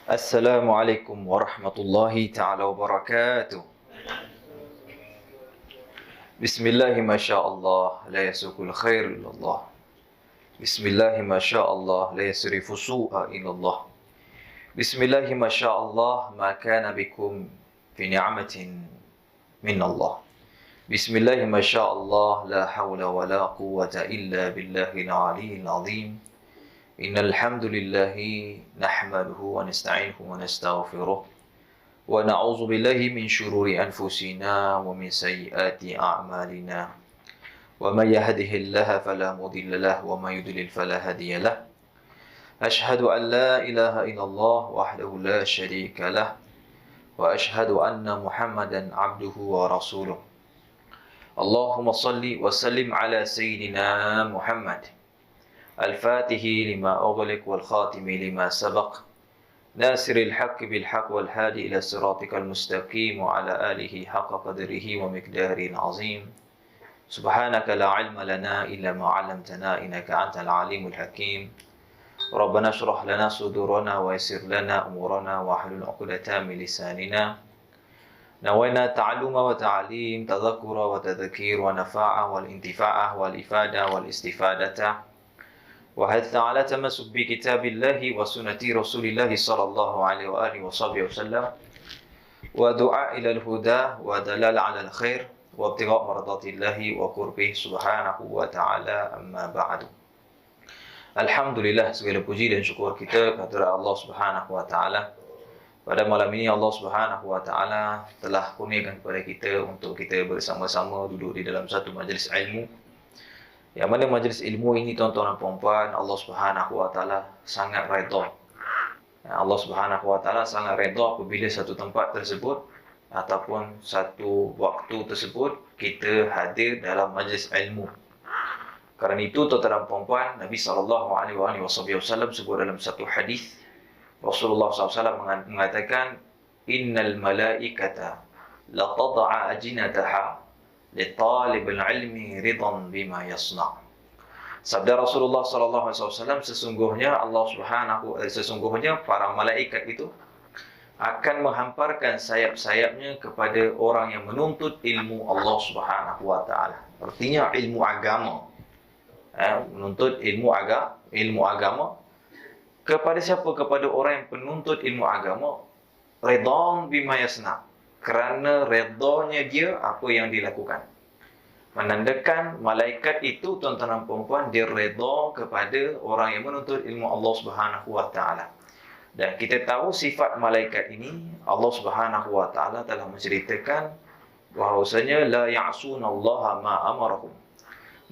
Assalamualaikum warahmatullahi ta'ala wabarakatuh. Bismillahi masyaallah, la yasukul khair illallah. Bismillahi masyaallah, la yasrifu su'a illallah. Bismillahi masyaallah, ma kana bikum fi ni'matin minallah. Bismillahi masyaallah, la hawla wa la quwwata illa billahil aliyyil azim. Innal hamdalillahi nahmaduhu wa nasta'inuhu wa nastaghfiruh wa na'udzu billahi min syururi anfusina wa min sayyiati a'malina. Wa may yahdihillahu fala mudilla lahu wa may yudlil fala hadiya lahu. Ashhadu an la ilaha illallah wahdahu la syarika lah wa ashhadu anna Muhammadan 'abduhu wa rasuluh. Allahumma shalli wa sallim ala sayyidina Muhammad الفاتح لما أغلق والخاتم لما سبق ناصر الحق بالحق والهادي إلى صراطك المستقيم وعلى آله حق قدره ومقداره العظيم سبحانك لا علم لنا إلا ما علمتنا إنك أنت العليم الحكيم ربنا اشرح لنا صدورنا ويسر لنا أمورنا واحلل عقدة من لساننا نوينا تعلم وتعليم تذكر وتذكير ونفاع والانتفاع والإفادة والاستفادة وحث على تمسك بكتاب الله وسنة رسول الله صلى الله عليه وآله وصحبه وسلم ودعاء إلى الهدى ودلال على الخير وابتغاء مرضات الله وقربه سبحانه وتعالى أما بعد. Alhamdulillah, segala puji dan syukur kita kepada Allah Subhanahu wa taala. Pada malam ini Allah Subhanahu wa taala telah kurniakan kepada kita untuk kita bersama-sama duduk di dalam satu majlis ilmu. Yang mana majlis ilmu ini, tuan-tuan dan puan-puan, Allah Subhanahu wa taala sangat redha. Allah Subhanahu wa taala sangat redha apabila satu tempat tersebut ataupun satu waktu tersebut kita hadir dalam majlis ilmu. Kerana itu, tuan-tuan dan puan-puan, Nabi sallallahu alaihi wasallam sebut dalam satu hadis, Rasulullah SAW mengatakan, innal malaikata la tad'a ajnataha litalib al-ilmi ridan bima yasna'. Sabda Rasulullah SAW, sesungguhnya para malaikat itu akan menghamparkan sayap-sayapnya kepada orang yang menuntut ilmu Allah Subhanahu wa taala. Artinya ilmu agama. Menuntut ilmu agama. Kepada siapa? Kepada orang yang penuntut ilmu agama, ridan bima yasna'. Kerana redanya dia apa yang dilakukan. Menandakan malaikat itu, tuan-tuan dan puan-puan, dia redha kepada orang yang menuntut ilmu Allah Subhanahu wa taala. Dan kita tahu sifat malaikat ini, Allah Subhanahu wa taala telah menceritakan bahawasanya la ya'sunallaha ma amarahum.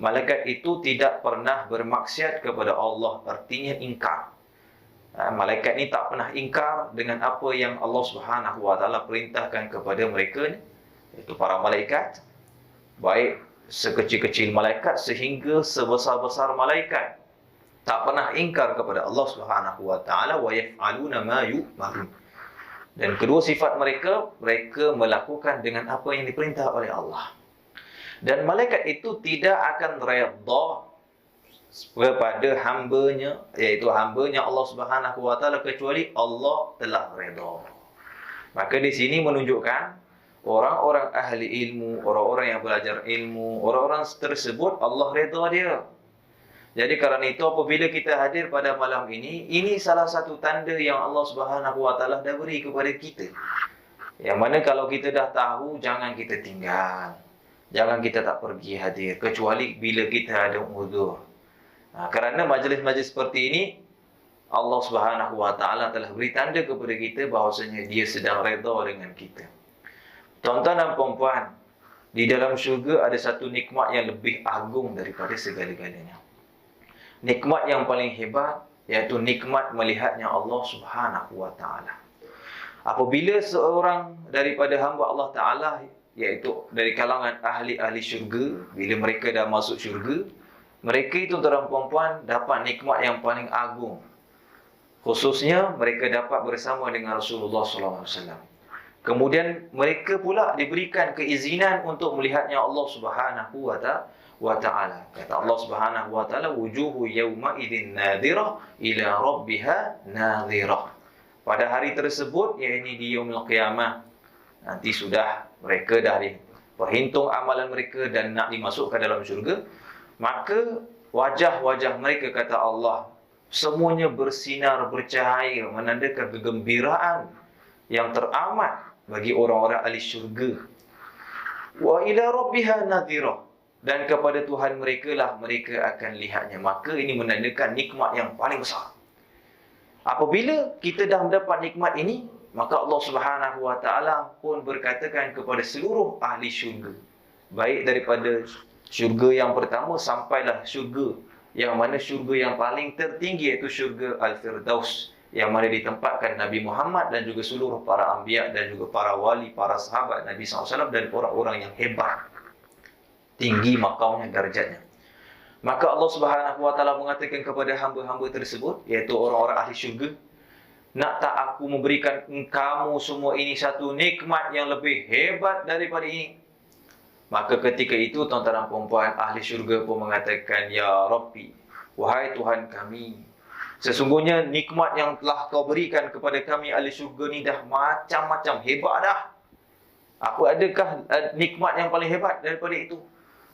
Malaikat itu tidak pernah bermaksiat kepada Allah, artinya ingkar. Malaikat ni tak pernah ingkar dengan apa yang Allah Subhanahu wa taala perintahkan kepada mereka, iaitu para malaikat, baik sekecil-kecil malaikat sehingga sebesar-besar malaikat, tak pernah ingkar kepada Allah Subhanahu wa taala, wa yaf'aluna ma yu'marun. Dan kedua sifat mereka melakukan dengan apa yang diperintah oleh Allah. Dan malaikat itu tidak akan redha kepada hambanya, iaitu hambanya Allah Subhanahu wa taala, kecuali Allah telah redha. Maka di sini menunjukkan orang-orang ahli ilmu, orang-orang yang belajar ilmu, orang-orang tersebut Allah redha dia. Jadi kerana itu apabila kita hadir pada malam ini salah satu tanda yang Allah Subhanahu wa taala dah beri kepada kita. Yang mana kalau kita dah tahu, jangan kita tinggal. Jangan kita tak pergi hadir kecuali bila kita ada uzur. Kerana majlis-majlis seperti ini Allah Subhanahu wa taala telah beri tanda kepada kita bahawasanya dia sedang redha dengan kita. Tuan-tuan dan puan-puan, di dalam syurga ada satu nikmat yang lebih agung daripada segala-galanya. Nikmat yang paling hebat iaitu nikmat melihatnya Allah Subhanahu wa taala. Apabila seorang daripada hamba Allah taala, iaitu dari kalangan ahli-ahli syurga, bila mereka dah masuk syurga, mereka itu, tuan-tuan dan puan-puan, dapat nikmat yang paling agung. Khususnya mereka dapat bersama dengan Rasulullah SAW. Kemudian mereka pula diberikan keizinan untuk melihatnya Allah Subhanahu wa ta'ala. Kata Allah Subhanahu wa ta'ala, wujuhu yawma idzin nadhirah ila rabbiha nadhirah. pada hari tersebut, yakni di yaumil qiyamah, nanti sudah mereka dah diperhitung amalan mereka dan nak dimasukkan dalam syurga, maka wajah-wajah mereka, kata Allah, semuanya bersinar, bercahaya, menandakan kegembiraan yang teramat bagi orang-orang ahli syurga. Wa ila rabbiha nadhira, dan kepada Tuhan mereka lah mereka akan lihatnya. Maka ini menandakan nikmat yang paling besar. Apabila kita dah mendapat nikmat ini, maka Allah Subhanahu wa taala pun berkatakan kepada seluruh ahli syurga, baik daripada syurga yang pertama sampailah syurga yang mana syurga yang paling tertinggi, iaitu syurga Al-Firdaus, yang mana ditempatkan Nabi Muhammad dan juga seluruh para anbiya dan juga para wali, para sahabat Nabi SAW dan orang-orang yang hebat, tinggi makamnya, darjatnya. Maka Allah Subhanahu wa taala mengatakan kepada hamba-hamba tersebut, iaitu orang-orang ahli syurga, nak tak aku memberikan kamu semua ini satu nikmat yang lebih hebat daripada ini? Maka ketika itu tuan-tuan dan puan-puan, ahli syurga pun mengatakan, ya Rabbi, wahai Tuhan kami, sesungguhnya nikmat yang telah kau berikan kepada kami ahli syurga ni dah macam-macam hebat dah. Apa adakah nikmat yang paling hebat daripada itu?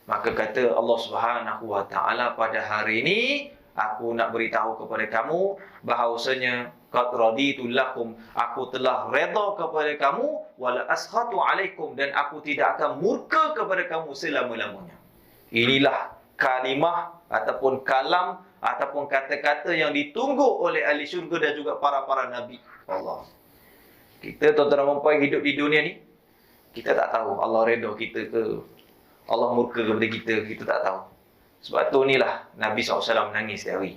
Maka kata Allah Subhanahu wa taala, pada hari ini aku nak beritahu kepada kamu bahawasanya qad raditu lakum, aku telah redha kepada kamu, wala ashatu alaikum, dan aku tidak akan murka kepada kamu selama-lamanya. Inilah kalimah ataupun kalam ataupun kata-kata yang ditunggu oleh ahli syurga dan juga para nabi Allah. Kita tuan-tuan dan puan hidup di dunia ni, kita tak tahu Allah redha kita ke Allah murka kepada kita, kita tak tahu. Sebab tu inilah Nabi SAW menangis setiap hari.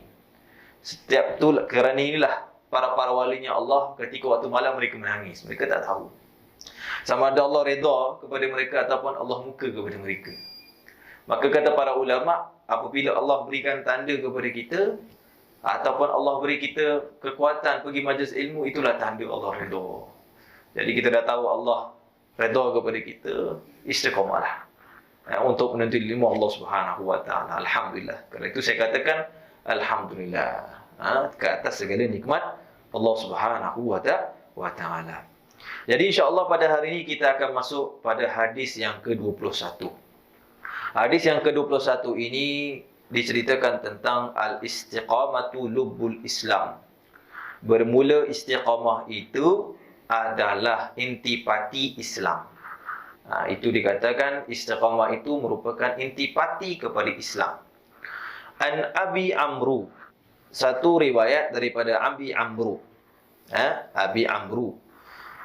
Setiap tu kerana inilah para walinya Allah ketika waktu malam mereka menangis. Mereka tak tahu sama ada Allah redha kepada mereka ataupun Allah murka kepada mereka. Maka kata para ulama, apabila Allah berikan tanda kepada kita ataupun Allah beri kita kekuatan pergi majlis ilmu, itulah tanda Allah redha. Jadi kita dah tahu Allah redha kepada kita, istiqamahlah untuk menuntut ilmu Allah Subhanahu wa taala. Alhamdulillah. Kerana itu saya katakan alhamdulillah ke atas segala nikmat Allah Subhanahu wa taala. Jadi insya-Allah pada hari ini kita akan masuk pada hadis yang ke-21. Hadis yang ke-21 ini diceritakan tentang al-istiqamatu lubbul Islam. Bermula istiqamah itu adalah intipati Islam. Itu dikatakan istiqamah itu merupakan intipati kepada Islam. An Abi Amru, satu riwayat daripada Abi Amru, Abi Amru,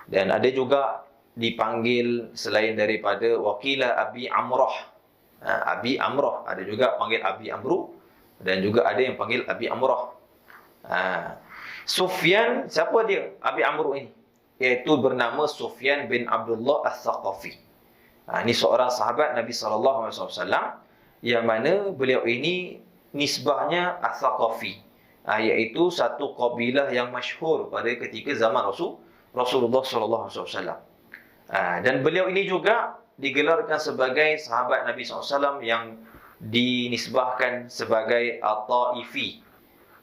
dan ada juga dipanggil selain daripada wakila Abi Amrah, Abi Amrah, ada juga panggil Abi Amru dan juga ada yang panggil Abi Amrah. Sufyan, siapa dia Abi Amru ini? Iaitu bernama Sufyan bin Abdullah Al-Thaqafi. Ini seorang sahabat Nabi SAW, yang mana beliau ini nisbahnya Al-Thaqafi, iaitu satu kabilah yang masyhur pada ketika zaman Rasulullah SAW. Dan beliau ini juga digelarkan sebagai sahabat Nabi SAW yang dinisbahkan sebagai At-Taifi.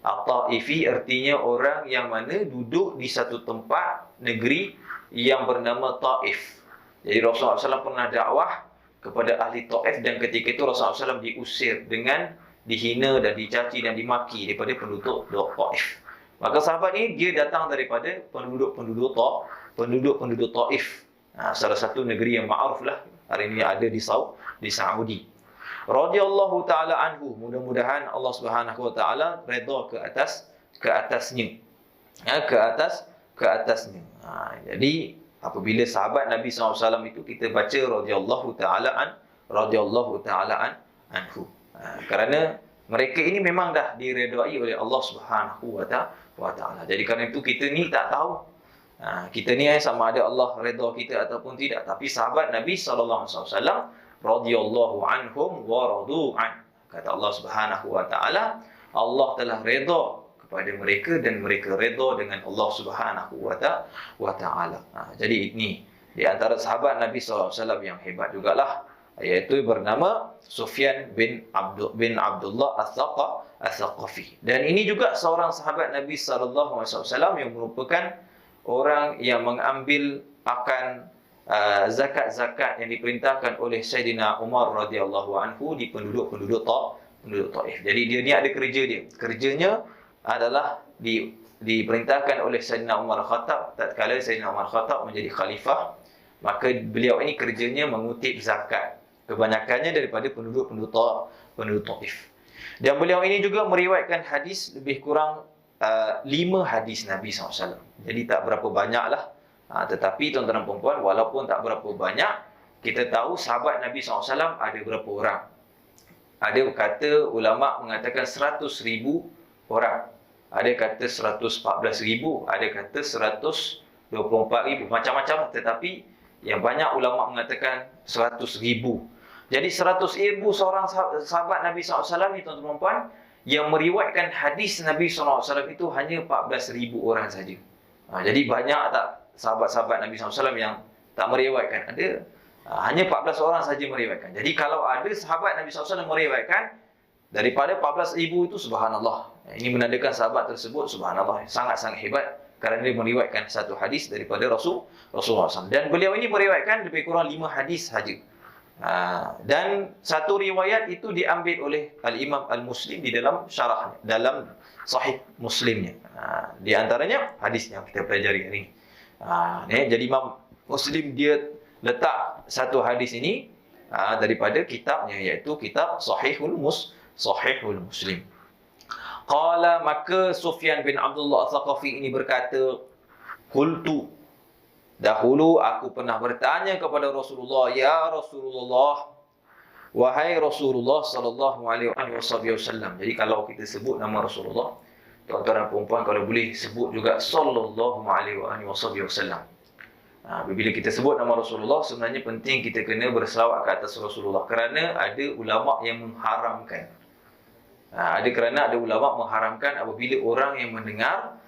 At-Taifi artinya orang yang mana duduk di satu tempat negeri yang bernama Taif. Jadi Rasulullah SAW pernah dakwah kepada ahli Taif, dan ketika itu Rasulullah SAW diusir dengan dihina dan dicaci dan dimaki daripada penduduk Taif. Maka sahabat ini dia datang daripada penduduk Taif, salah satu negeri yang ma'ruf lah hari ini ada di Saudi. Radhiyallahu taala anhu, mudah-mudahan Allah Subhanahu wa taala redha ke atasnya. Ke atasnya. Jadi apabila sahabat Nabi SAW itu kita baca radhiyallahu taala anhu. Kerana mereka ini memang dah diredai oleh Allah Subhanahu wa taala. Jadi kerana itu kita ni tak tahu kita ni sama ada Allah redha kita ataupun tidak. Tapi sahabat Nabi SAW radhiyallahu anhum wa radu an. Kata Allah Subhanahu wa taala, Allah telah redha kepada mereka dan mereka redha dengan Allah Subhanahu wa taala. Jadi ini di antara sahabat Nabi SAW yang hebat jugalah, iaitu bernama Sufyan bin Abdullah Al-Thaqafi. Dan ini juga seorang sahabat Nabi SAW yang merupakan orang yang mengambil akan zakat-zakat yang diperintahkan oleh Sayyidina Umar radhiyallahu anhu di penduduk Taif. Jadi dia ni ada kerja dia. Kerjanya adalah diperintahkan oleh Sayyidina Umar Khattab tatkala Sayyidina Umar Khattab menjadi khalifah, maka beliau ini kerjanya mengutip zakat. Kebanyakannya daripada penduduk Taif. Dan beliau ini juga meriwayatkan hadis lebih kurang 5 hadis Nabi SAW. Jadi tak berapa banyak lah. Tetapi tuan-tuan dan puan-puan, walaupun tak berapa banyak, kita tahu sahabat Nabi SAW ada berapa orang. Ada kata ulama mengatakan 100,000 orang. Ada kata 114,000, ada kata 124,000, macam-macam. Tetapi yang banyak ulama mengatakan 100,000. Jadi 100,000 seorang sahabat Nabi SAW ni tuan-tuan dan puan, yang meriwayatkan hadis Nabi SAW itu hanya 14,000 orang saja. Jadi banyak tak sahabat-sahabat Nabi SAW yang tak meriwayatkan? Ada. Hanya 14 orang saja meriwayatkan. Jadi kalau ada sahabat Nabi SAW meriwayatkan daripada 14,000 itu, subhanallah. Ini menandakan sahabat tersebut, subhanallah, sangat-sangat hebat kerana dia meriwayatkan satu hadis daripada Rasulullah SAW. Dan beliau ini meriwayatkan lebih kurang 5 hadis saja. Dan satu riwayat itu diambil oleh Al-Imam Al-Muslim di dalam syarahnya, dalam Sahih Muslimnya. Di antaranya hadis yang kita pelajari hari ini. Jadi Imam Muslim dia letak satu hadis ini daripada kitabnya, iaitu kitab Sahihul Muslim. Qala, maka Sufyan bin Abdullah Al-Thaqafi ini berkata, qultu, dahulu aku pernah bertanya kepada Rasulullah, ya Rasulullah, wahai Rasulullah sallallahu alaihi wasallam. Jadi kalau kita sebut nama Rasulullah, tuan-tuan dan puan-puan, kalau boleh sebut juga sallallahu alaihi wasallam. Bila kita sebut nama Rasulullah, sebenarnya penting kita kena berselawat ke atas Rasulullah, kerana ada ulama yang mengharamkan. Kerana ada ulama mengharamkan apabila orang yang mendengar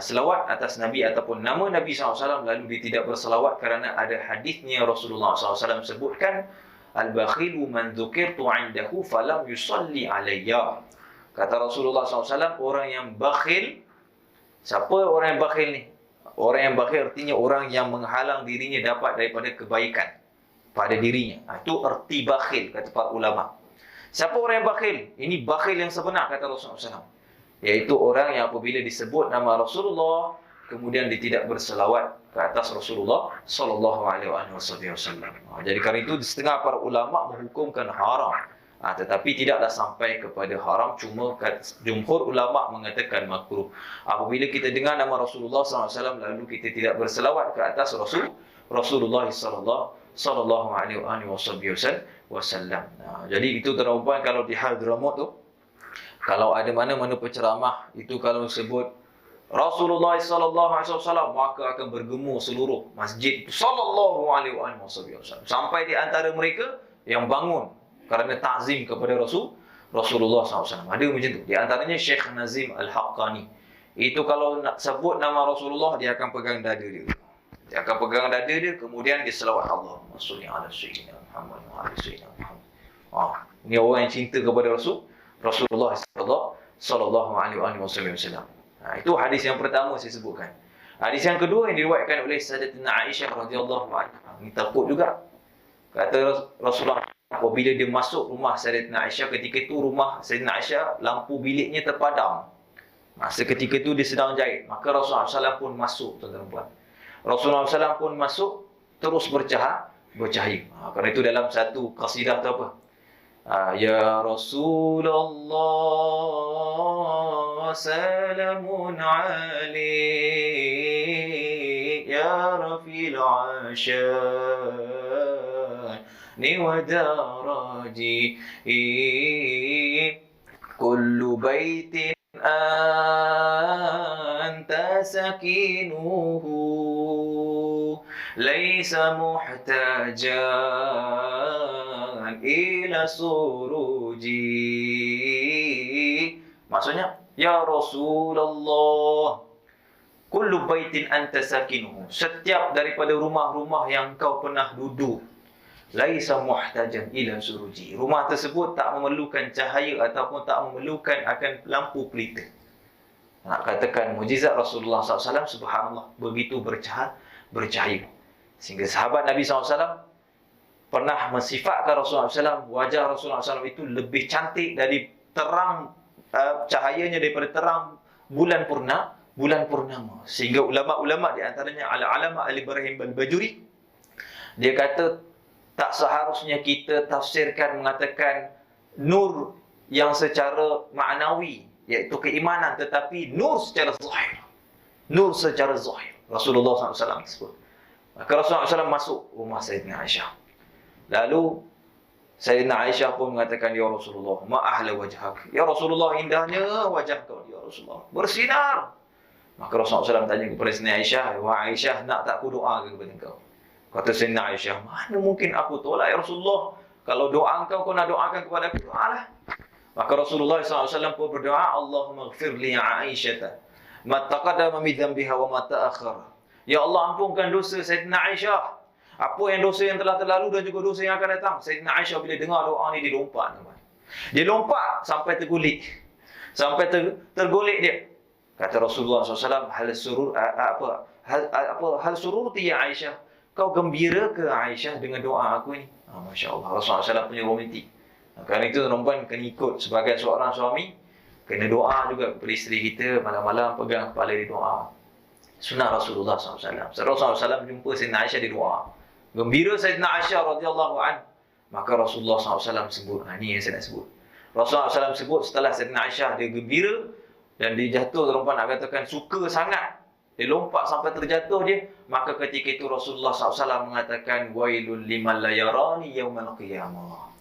selawat atas Nabi ataupun nama Nabi SAW lalu dia tidak berselawat, kerana ada hadisnya Rasulullah SAW sebutkan, al-bakhilu man dzukirtu 'indahu falam yusalli alayya. Kata Rasulullah SAW, orang yang bakhil. Siapa orang yang bakhil ni? Orang yang bakhil artinya orang yang menghalang dirinya dapat daripada kebaikan pada dirinya. Itu erti bakhil, kata para ulama. Siapa orang yang bakhil? Ini bakhil yang sebenar, kata Rasulullah SAW. Iaitu orang yang apabila disebut nama Rasulullah, kemudian dia tidak berselawat ke atas Rasulullah sallallahu alaihi wasallam. Jadi kerana itu setengah para ulama menghukumkan haram. Tetapi tidaklah sampai kepada haram, cuma jumhur ulama mengatakan makruh. Apabila kita dengar nama Rasulullah SAW lalu kita tidak berselawat ke atas Rasulullah sallallahu alaihi wasallam. Jadi itu terumpan kalau di Hadramaut tu, kalau ada mana-mana penceramah itu kalau sebut Rasulullah sallallahu alaihi wasallam, maka akan bergema seluruh masjid itu sallallahu alaihi wasallam, sampai di antara mereka yang bangun kerana takzim kepada Rasulullah SAW. Ada macam tu. Di antaranya Syekh Nazim Al-Haqqani. Itu kalau nak sebut nama Rasulullah, dia akan pegang dada dia. Dia akan pegang dada dia, kemudian dia selawat Allahumma sholli ala sayyidina Muhammad wa ala sayyidina Muhammad. Ini orang yang cinta kepada Rasulullah sallallahu alaihi wasallam. Itu hadis yang pertama saya sebutkan. Hadis yang kedua yang diriwayatkan oleh Sayyidatina Aisyah radhiyallahu anha. Ini takut juga. Kata Rasulullah, apabila dia masuk rumah Sayyidatina Aisyah, ketika itu rumah Sayyidatina Aisyah lampu biliknya terpadam. Seketika itu dia sedang jahit, maka Rasulullah SAW pun masuk, tuan-tuan. Rasulullah SAW pun masuk, terus bercahaya. Kerana itu dalam satu qasidah tu apa? Ya Rasulullah salamun alaik ya Rafil Ashani wa daraji kullu baitin anta sakinuhu laysa muhtajan ila suruji. Maksudnya, ya Rasulullah, kullu baitin anta sakinuhu, setiap daripada rumah-rumah yang kau pernah duduk, laisa muhtajan ila suruji, rumah tersebut tak memerlukan cahaya ataupun tak memerlukan akan lampu pelita. Nak katakan mujizat Rasulullah SAW, subhanallah, begitu bercahaya. Sehingga sahabat Nabi SAW pernah mensifatkan Rasulullah SAW, wajah Rasulullah SAW itu lebih cantik dari terang cahayanya daripada terang bulan purnama. Sehingga ulama-ulama di antaranya Al-Alama Al-Ibrahim Al-Bajuri, dia kata tak seharusnya kita tafsirkan mengatakan nur yang secara maknawi, iaitu keimanan, tetapi nur secara zahir. Nur secara zahir. Rasulullah SAW sebut. Maka Rasulullah SAW masuk rumah Sayyidina Aisyah. Lalu Sayyidina Aisyah pun mengatakan, ya Rasulullah, ma ahla wajhak. Ya Rasulullah, indahnya wajah kau, ya Rasulullah, bersinar. Maka Rasulullah SAW tanya kepada Sayyidina Aisyah, wahai Aisyah, nak tak aku doa kepada engkau? Kata Sayyidina Aisyah, mana mungkin aku tolak ya Rasulullah? Kalau doa engkau nak doakan kepada aku, doalah. Maka Rasulullah SAW pun berdoa, Allahumma ghfir li Aisyata ma taqaddama min dhanbiha wa ma ta'akhkhara. Ya Allah, ampunkan dosa Sayyidina Aisyah, apa yang dosa yang telah terlalu dan juga dosa yang akan datang. Sayyidina Aisyah bila dengar doa ni, dia lompat. Dia lompat sampai tergulik. Sampai tergolek dia. Kata Rasulullah SAW, hal sururti ya Aisyah, kau gembira ke Aisyah dengan doa aku ni? Masya Allah, Rasulullah SAW punya romantik. Kerana itu perempuan kena ikut sebagai seorang suami, kena doa juga kepada isteri kita, malam-malam pegang kepala di doa. Sunnah Rasulullah SAW. Rasulullah SAW jumpa Sayyidina Aisyah di doa. Gembira Sayyidina Aisyah radhiyallahu an. Maka Rasulullah SAW sebut, ini yang saya nak sebut. Rasulullah SAW sebut setelah Sayyidina Aisyah dia gembira dan dia jatuh, perempuan nak katakan suka sangat, dia lompat sampai terjatuh dia. Maka ketika itu Rasulullah SAW mengatakan, wailul liman la yarani yaumal qiyamah.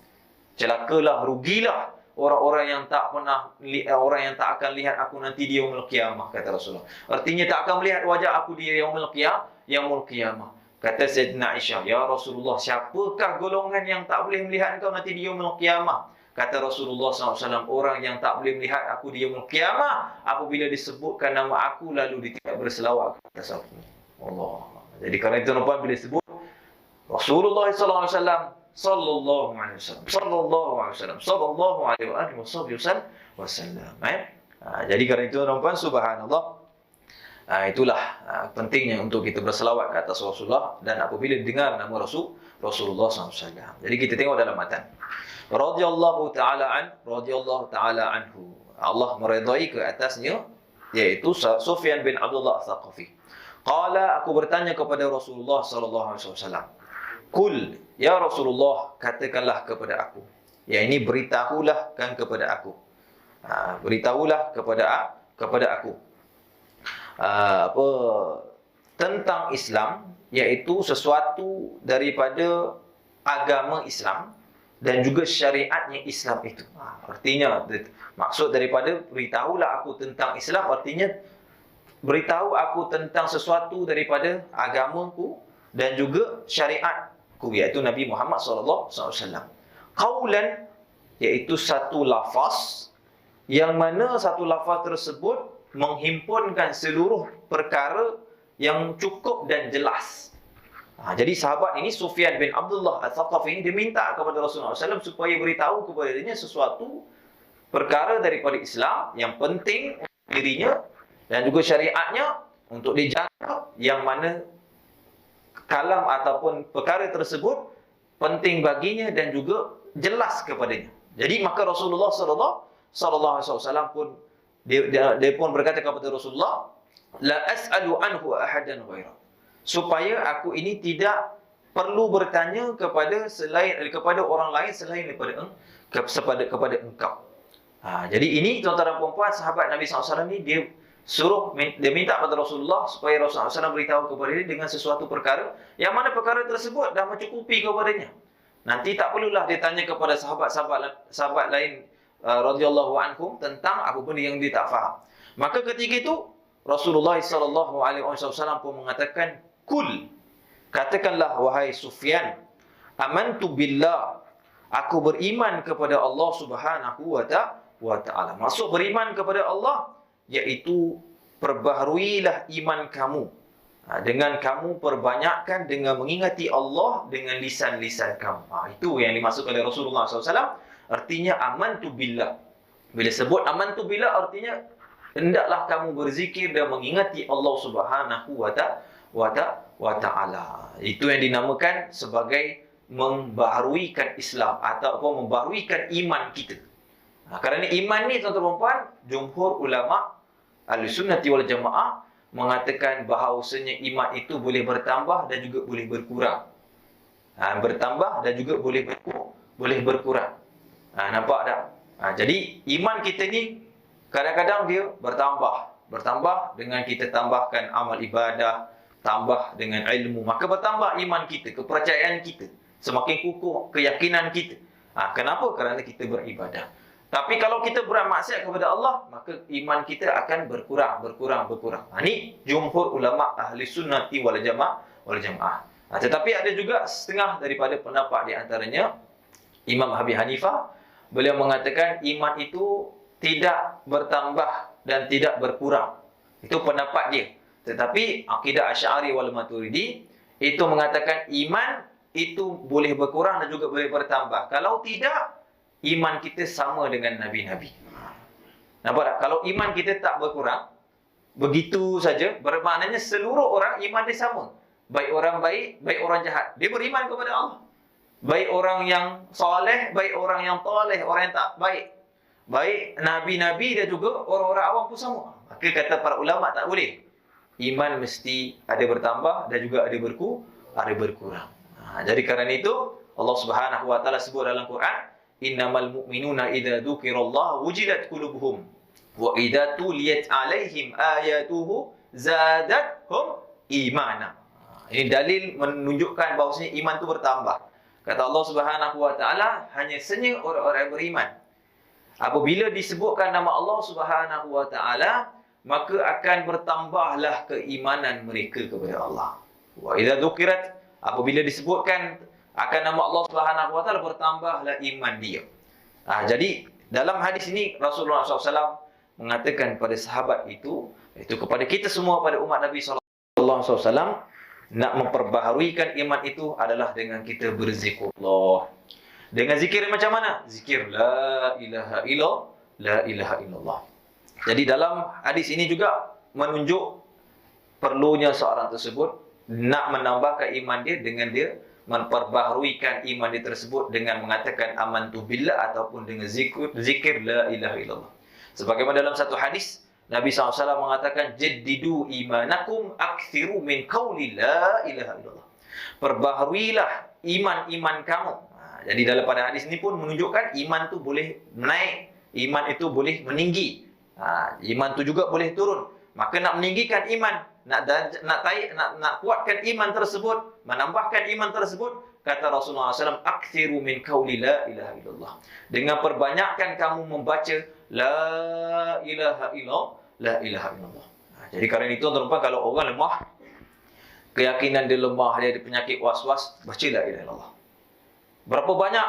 Celakalah, rugilah orang-orang yang tak akan lihat aku nanti di yaumul qiyamah, kata Rasulullah. Artinya tak akan melihat wajah aku di yaumul qiyamah. Kata Sayyidina Aisyah, ya Rasulullah, siapakah golongan yang tak boleh melihat engkau nanti di yaumul qiyamah? Kata Rasulullah SAW, orang yang tak boleh melihat aku di yaumul qiyamah apabila disebutkan nama aku lalu dia tidak berselawat ke atas aku. Allah. Jadi kerana itu tuan-tuan, bila disebut Rasulullah SAW, sallallahu alaihi wasallam. Jadi kerana itu tuan-tuan, subhanallah, itulah pentingnya untuk kita berselawat ke atas Rasulullah. Dan apabila dengar nama Rasulullah SAW, jadi kita tengok dalam matan, radhiyallahu ta'ala anhu, Allah meredai ke atasnya, iaitu Sufyan bin Abdullah Al-Thaqafi. Qala, aku bertanya kepada Rasulullah SAW, Kul, ya Rasulullah, katakanlah kepada aku. Ya, ini beritahulah kan kepada aku. Beritahulah kepada aku. Tentang Islam, iaitu sesuatu daripada agama Islam dan juga syariatnya Islam itu. Artinya, maksud daripada beritahulah aku tentang Islam, artinya beritahu aku tentang sesuatu daripada agamaku dan juga syariat, iaitu Nabi Muhammad SAW. Qaulan, iaitu satu lafaz, yang mana satu lafaz tersebut menghimpunkan seluruh perkara yang cukup dan jelas. Jadi sahabat ini, Sufyan bin Abdullah Al-Thaqafi ini, dia minta kepada Rasulullah SAW supaya beritahu kepada dirinya sesuatu perkara daripada Islam yang penting dirinya dan juga syariatnya untuk dijaga, yang mana kalam ataupun perkara tersebut penting baginya dan juga jelas kepadanya. Jadi maka Rasulullah SAW pun dia pun berkata kepada Rasulullah, la as'alu anhu ahadan ghaira, supaya aku ini tidak perlu bertanya kepada orang lain selain kepada engkau. Jadi ini tuan-tuan dan puan-puan, sahabat Nabi SAW ni, dia minta kepada Rasulullah supaya Rasulullah SAW beritahu kepada dia dengan sesuatu perkara yang mana perkara tersebut dah mencukupi kepadanya. Nanti tak perlulah dia tanya kepada sahabat lain radhiyallahu anhum tentang apa pun yang dia tak faham. Maka ketika itu Rasulullah SAW pun mengatakan, Kul, katakanlah wahai Sufyan, amantu billah, aku beriman kepada Allah Subhanahu wa ta'ala. Maksud beriman kepada Allah, iaitu perbaharuilah iman kamu dengan kamu perbanyakkan dengan mengingati Allah dengan lisan-lisan kamu. Itu yang dimaksud oleh Rasulullah SAW. Artinya amantu billah. Bila sebut amantu billah, artinya hendaklah kamu berzikir dan mengingati Allah Subhanahu wa ta'ala. Itu yang dinamakan sebagai membaharuikan Islam ataupun membaharuikan iman kita. Kerana iman ni tuan-tuan dan puan, jumhur ulama Ahlussunnah wal Jamaah mengatakan bahawasanya iman itu boleh bertambah dan juga boleh berkurang. Bertambah dan juga boleh berkurang. Nampak tak? Jadi iman kita ni kadang-kadang dia bertambah dengan kita tambahkan amal ibadah, tambah dengan ilmu, maka bertambah iman kita, kepercayaan kita, semakin kukuh keyakinan kita. Kenapa? Kerana kita beribadah. Tapi kalau kita buat maksiat kepada Allah, maka iman kita akan berkurang. Ini jumhur ulama Ahlussunnah wal Jamaah. Tetapi ada juga setengah daripada pendapat di antaranya Imam Abi Hanifah, beliau mengatakan iman itu tidak bertambah dan tidak berkurang. Itu pendapat dia. Tetapi akidah Asy'ari wal Maturidi itu mengatakan iman itu boleh berkurang dan juga boleh bertambah. Kalau tidak, iman kita sama dengan Nabi-Nabi. Nampak tak? Kalau iman kita tak berkurang, begitu saja, bermaknanya seluruh orang iman dia sama. Baik orang baik, baik orang jahat. Dia beriman kepada Allah. Baik orang yang soleh, baik orang yang toleh, orang yang tak baik. Baik Nabi-Nabi dan juga orang-orang awam pun sama. Maka kata para ulama tak boleh. Iman mesti ada bertambah dan juga ada berkurang. Jadi kerana itu Allah Subhanahu wa taala sebut dalam Quran, innamal mu'minuna idza dzukirallahu wujilat qulubuhum wa idza tuliyat alaihim ayatuhu zadatuhum imana. Ini dalil menunjukkan bahawasanya iman itu bertambah. Kata Allah Subhanahu wa taala, hanya saja orang-orang beriman, apabila disebutkan nama Allah Subhanahu wa taala, maka akan bertambahlah keimanan mereka kepada Allah. Wa idza dzukirat, apabila disebutkan akan nama Allah Subhanahu wa taala, bertambahlah iman dia. Jadi dalam hadis ini Rasulullah SAW mengatakan pada sahabat itu kepada kita semua, pada umat Nabi sallallahu alaihi wasallam, nak memperbaharuikan iman itu adalah dengan kita berzikrullah. Dengan zikir macam mana? Zikir la ilaha illallah. Jadi dalam hadis ini juga menunjuk perlunya seorang tersebut nak menambahkan iman dia dengan dia memperbaharuikan iman dia tersebut dengan mengatakan amantu billah ataupun dengan zikir la ilaha illallah. Sebagaimana dalam satu hadis Nabi SAW mengatakan, jaddidu imanakum akthiru min qawli la ilaha illallah. Perbaharuilah iman kamu. Jadi dalam pada hadis ini pun menunjukkan iman tu boleh naik, iman itu boleh meninggi. Iman tu juga boleh turun. Maka nak meninggikan iman, nak kuatkan iman tersebut, menambahkan iman tersebut, kata Rasulullah SAW, akthiru min qawli la ilaha illallah. Dengan perbanyakkan kamu membaca la ilaha illallah. Jadi kerana itu tuan-tuan, kalau orang lemah, keyakinan dia lemah, dia ada penyakit was-was, baca la ilaha illallah. Berapa banyak?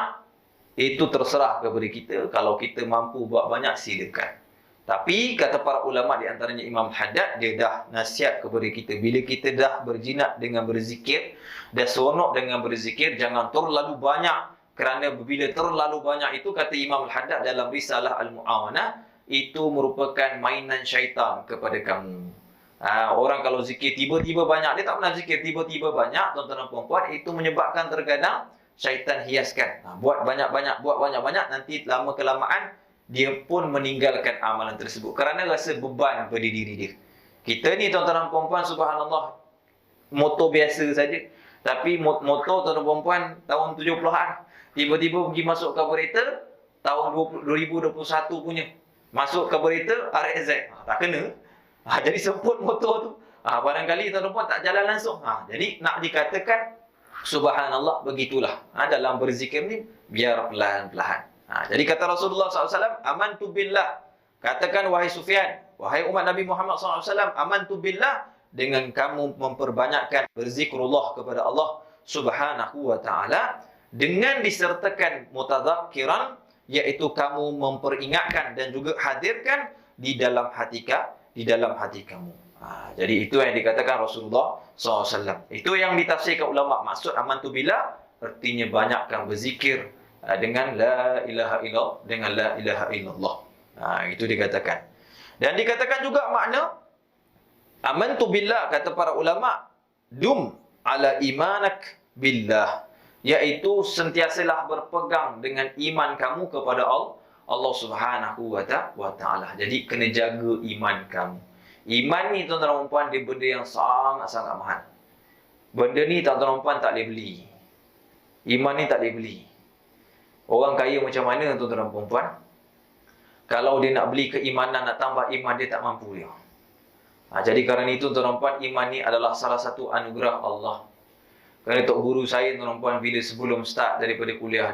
Itu terserah kepada kita. Kalau kita mampu buat banyak, silakan. Tapi kata para ulama, di antaranya Imam Haddad, dia dah nasihat kepada kita, bila kita dah berjinak dengan berzikir, dah seronok dengan berzikir, jangan terlalu banyak. Kerana bila terlalu banyak itu, kata Imam Haddad dalam risalah Al-Mu'awanah, itu merupakan mainan syaitan kepada kamu. Orang kalau zikir tiba-tiba banyak, dia tak pernah zikir tiba-tiba banyak, tuan-tuan dan puan-puan, itu menyebabkan terkadang syaitan hiaskan. Buat banyak-banyak, nanti lama kelamaan dia pun meninggalkan amalan tersebut kerana rasa beban pada diri dia. Kita ni tuan-tuan dan puan-puan, subhanallah, motor biasa saja. Tapi motor tuan-tuan dan puan-puan tahun 70-an, tiba-tiba pergi masuk carburetor tahun 2021 punya. Masuk carburetor RXZ. Tak kena. Jadi semput motor tu. Barangkali tuan-tuan dan puan tak jalan langsung. Jadi nak dikatakan subhanallah, begitulah. Dalam berzikir ni biar pelan-pelan. Jadi kata Rasulullah SAW, amantu billah. Katakan wahai Sufyan, wahai umat Nabi Muhammad SAW, amantu billah, dengan kamu memperbanyakkan berzikrullah kepada Allah Subhanahu wa ta'ala, dengan disertakan mutadzakiran, iaitu kamu memperingatkan dan juga hadirkan di dalam hati kamu. Jadi itu yang dikatakan Rasulullah SAW. Itu yang ditafsirkan ulama. Maksud amantu billah artinya banyakkan berzikir dengan la ilaha illallah, dengan la ilaha illallah. Itu dikatakan. Dan dikatakan juga makna amantu billah, kata para ulama, dum ala imanak billah, iaitu sentiasalah berpegang dengan iman kamu kepada Allah Subhanahu wa ta'ala. Jadi kena jaga iman kamu. Iman ni tuan-tuan dan puan, dia benda yang sangat-sangat mahal. Benda ni tuan-tuan dan puan tak boleh beli. Iman ni tak boleh beli. Orang kaya macam mana tuan-tuan dan puan? Kalau dia nak beli keimanan, nak tambah iman, dia tak mampu dia. Jadi kerana itu tuan-tuan dan puan, iman ni adalah salah satu anugerah Allah. Kerana tok guru saya tuan-tuan dan puan, bila sebelum start daripada kuliah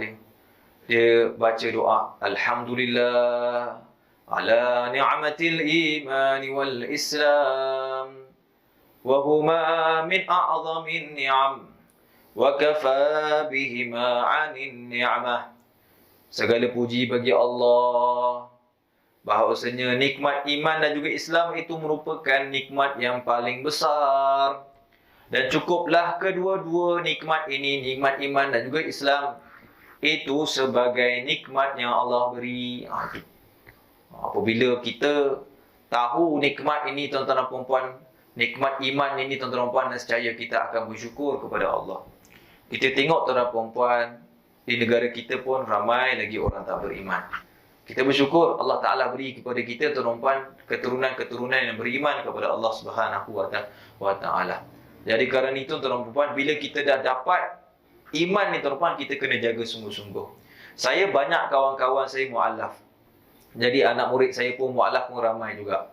dia baca doa, Alhamdulillah ala ni'matil imani wal islam wa huma min a'zamin ni'am wa kafa bihima 'anin ni'mah. Segala puji bagi Allah, bahawasanya nikmat iman dan juga Islam itu merupakan nikmat yang paling besar. Dan cukuplah kedua-dua nikmat ini, nikmat iman dan juga Islam, itu sebagai nikmat yang Allah beri. Apabila kita tahu nikmat ini tuan-tuan dan puan-puan, nikmat iman ini tuan-tuan dan puan, nescaya kita akan bersyukur kepada Allah. Kita tengok tuan-tuan dan puan-puan, di negara kita pun ramai lagi orang tak beriman. Kita bersyukur Allah Ta'ala beri kepada kita tuan-tuan keturunan-keturunan yang beriman kepada Allah Subhanahu wa Ta'ala. Jadi kerana itu tuan-tuan, bila kita dah dapat iman ni tuan-tuan, kita kena jaga sungguh-sungguh. Saya banyak kawan-kawan saya mu'alaf. Jadi anak murid saya pun mu'alaf pun ramai juga.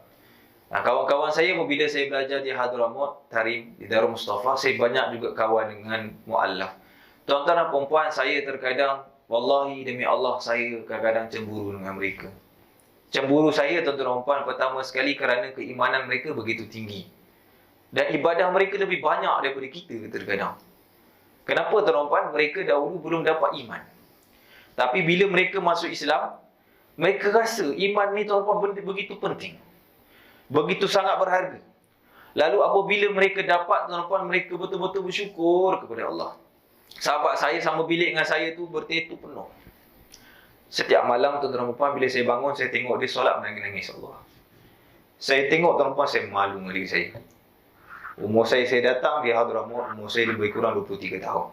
Kawan-kawan saya bila saya belajar di Hadramaut Tarim, di Darul Mustafa, saya banyak juga kawan dengan mu'alaf. Tuan-tuan dan puan-puan, saya terkadang, wallahi demi Allah, saya kadang-kadang cemburu dengan mereka. Cemburu saya tuan-tuan dan puan, pertama sekali kerana keimanan mereka begitu tinggi. Dan ibadah mereka lebih banyak daripada kita terkadang. Kenapa tuan-tuan dan puan? Mereka dahulu belum dapat iman. Tapi bila mereka masuk Islam, mereka rasa iman ni tuan-tuan benda begitu penting. Begitu sangat berharga. Lalu apabila mereka dapat tuan-tuan, mereka betul-betul bersyukur kepada Allah. Sahabat saya sama bilik dengan saya tu bertetu penuh. Setiap malam tuan-tuan dan puan, bila saya bangun, saya tengok dia solat menangis-nangis Allah. Saya tengok tuan-tuan dan puan, saya malu dengan diri saya. Umur saya datang di Hadramaut, umur saya lebih kurang 23 tahun.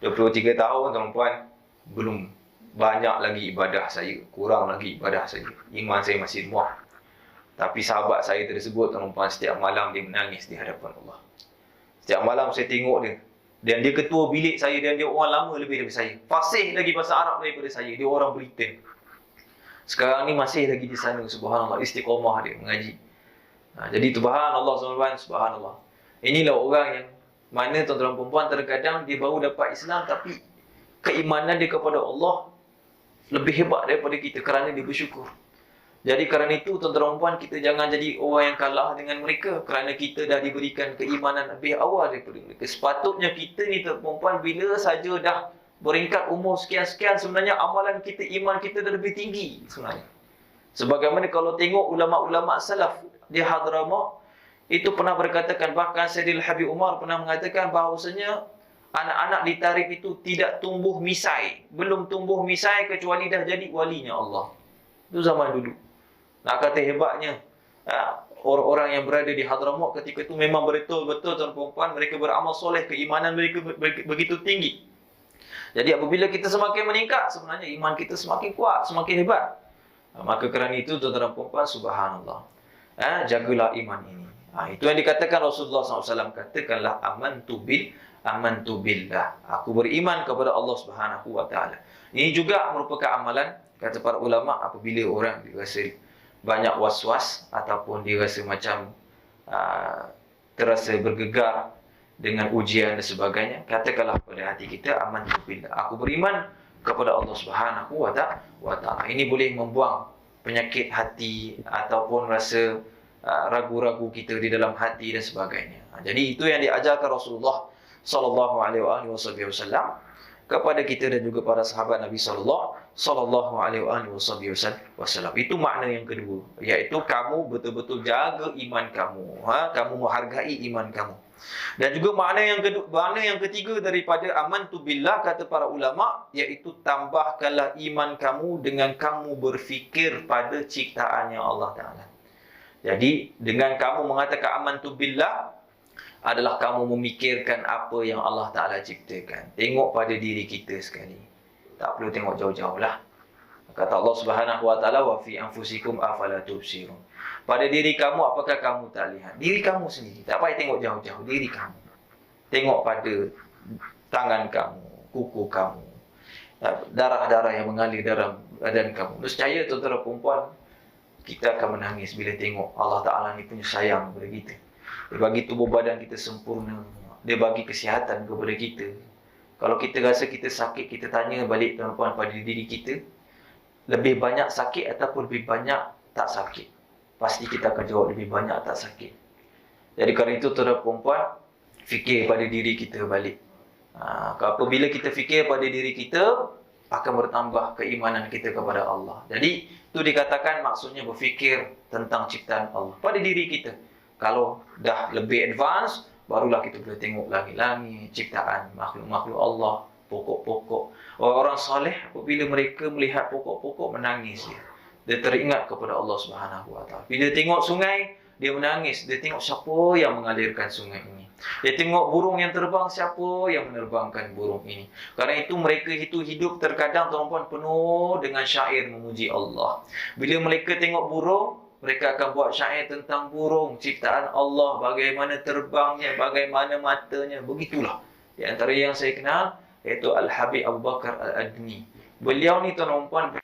23 tahun tuan-tuan dan puan, belum banyak lagi ibadah saya, kurang lagi ibadah saya. Iman saya masih lemah. Tapi sahabat saya tersebut tuan-tuan dan puan, setiap malam dia menangis di hadapan Allah. Setiap malam saya tengok dia. Dan dia ketua bilik saya, dan dia orang lama lebih daripada saya. Fasih lagi bahasa Arab daripada saya. Dia orang Britain. Sekarang ni masih lagi di sana, subhanallah, istiqamah dia mengaji. Jadi subhanallah, subhanallah. Inilah orang yang mana tuan-tuan dan puan-puan, terkadang dia baru dapat Islam, tapi keimanan dia kepada Allah lebih hebat daripada kita kerana dia bersyukur. Jadi kerana itu tuan-tuan dan puan, kita jangan jadi orang yang kalah dengan mereka kerana kita dah diberikan keimanan lebih awal daripada mereka. Sepatutnya kita ni tuan-tuan dan puan, bila saja dah beringkat umur sekian-sekian, sebenarnya amalan kita, iman kita dah lebih tinggi sebenarnya. Sebagaimana kalau tengok ulama-ulama salaf di Hadramaut, itu pernah berkatakan, bahkan Sayyidil Habib Umar pernah mengatakan bahawasanya anak-anak di Tarim itu tidak tumbuh misai, belum tumbuh misai kecuali dah jadi walinya Allah. Itu zaman dulu. Nak kata hebatnya orang-orang yang berada di Hadramaut ketika itu memang betul-betul tuan-tuan, mereka beramal soleh, keimanan mereka begitu tinggi. Jadi apabila kita semakin meningkat, sebenarnya iman kita semakin kuat, semakin hebat. Maka kerana itu tuan-tuan dan puan, subhanallah, jagalah iman ini. Itu yang dikatakan Rasulullah SAW, katakanlah amantu billah, aku beriman kepada Allah Subhanahu wa Ta'ala. Ini juga merupakan amalan, kata para ulama, apabila orang dirasa banyak was-was ataupun dia rasa macam terasa bergegar dengan ujian dan sebagainya, katakanlah pada hati kita, amantu billah, aku beriman kepada Allah Subhanahu wa Ta'ala. Ini boleh membuang penyakit hati ataupun rasa ragu-ragu kita di dalam hati dan sebagainya. Jadi itu yang diajarkan Rasulullah sallallahu alaihi wasallam kepada kita dan juga para sahabat Nabi sallallahu alaihi wasallam. Itu makna yang kedua, iaitu kamu betul-betul jaga iman kamu, kamu menghargai iman kamu. Dan juga makna yang ketiga daripada amantu billah, kata para ulama, iaitu tambahkanlah iman kamu dengan kamu berfikir pada ciptaannya Allah Ta'ala. Jadi dengan kamu mengatakan amantu billah adalah kamu memikirkan apa yang Allah Ta'ala ciptakan. Tengok pada diri kita sekali. Tak perlu tengok jauh-jauh lah. Kata Allah Subhanahu Wa Ta'ala, wa fi anfusikum afala tubsirun. Pada diri kamu, apakah kamu tak lihat? Diri kamu sendiri. Tak payah tengok jauh-jauh. Diri kamu. Tengok pada tangan kamu, kuku kamu, darah-darah yang mengalir dalam badan kamu. Nescaya tuan-tuan perempuan, kita akan menangis bila tengok Allah Ta'ala ni punya sayang kepada kita. Dia bagi tubuh badan kita sempurna. Dia bagi kesihatan kepada kita. Kalau kita rasa kita sakit, kita tanya balik tuan-tuan pada diri kita, lebih banyak sakit ataupun lebih banyak tak sakit? Pasti kita akan jawab lebih banyak tak sakit. Jadi kerana itu tuan-tuan perempuan, fikir pada diri kita balik. Apabila kita fikir pada diri kita, akan bertambah keimanan kita kepada Allah. Jadi itu dikatakan maksudnya berfikir tentang ciptaan Allah pada diri kita. Kalau dah lebih advance, barulah kita boleh tengok langit-langit, ciptaan makhluk-makhluk Allah, pokok-pokok. Orang soleh apabila mereka melihat pokok-pokok menangis dia. Dia teringat kepada Allah Subhanahu Wa Taala. Bila tengok sungai, dia menangis. Dia tengok siapa yang mengalirkan sungai ini. Dia tengok burung yang terbang, siapa yang menerbangkan burung ini. Kerana itu mereka itu hidup terkadang tuan-tuan penuh dengan syair memuji Allah. Bila mereka tengok burung, mereka akan buat syair tentang burung, ciptaan Allah, bagaimana terbangnya, bagaimana matanya. Begitulah. Di antara yang saya kenal, iaitu Al-Habib Abu Bakar Al-Adni. Beliau ni tuan-tuan,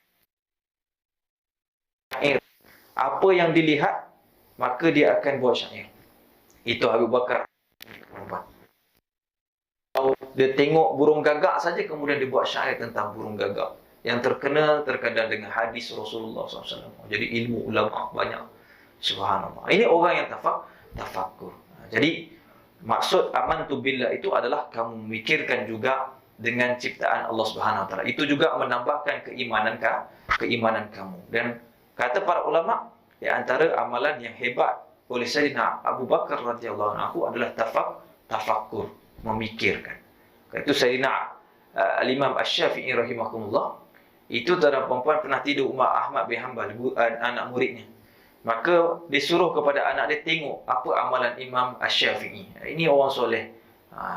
syair. Apa yang dilihat, maka dia akan buat syair. Itu Abu Bakar. Dia tengok burung gagak saja, kemudian dia buat syair tentang burung gagak yang terkena terkadang dengan hadis Rasulullah SAW. Jadi ilmu ulama banyak. Subhanallah. Ini orang yang tafakkur. Jadi maksud amantu billah itu adalah kamu memikirkan juga dengan ciptaan Allah Subhanahu Wa Taala. Itu juga menambahkan keimanan kamu. Dan kata para ulama, di antara amalan yang hebat oleh Sayyidina Abu Bakar radhiyallahu anhu adalah tafakkur, memikirkan. Itu Sayyidina Al-Imam Asy-Syafi'i rahimahumullah, itu tuan-tuan perempuan pernah tidur Umar Ahmad bin Hanbal, anak muridnya. Maka disuruh kepada anak dia tengok apa amalan Imam Asy-Syafi'i. Ini orang soleh.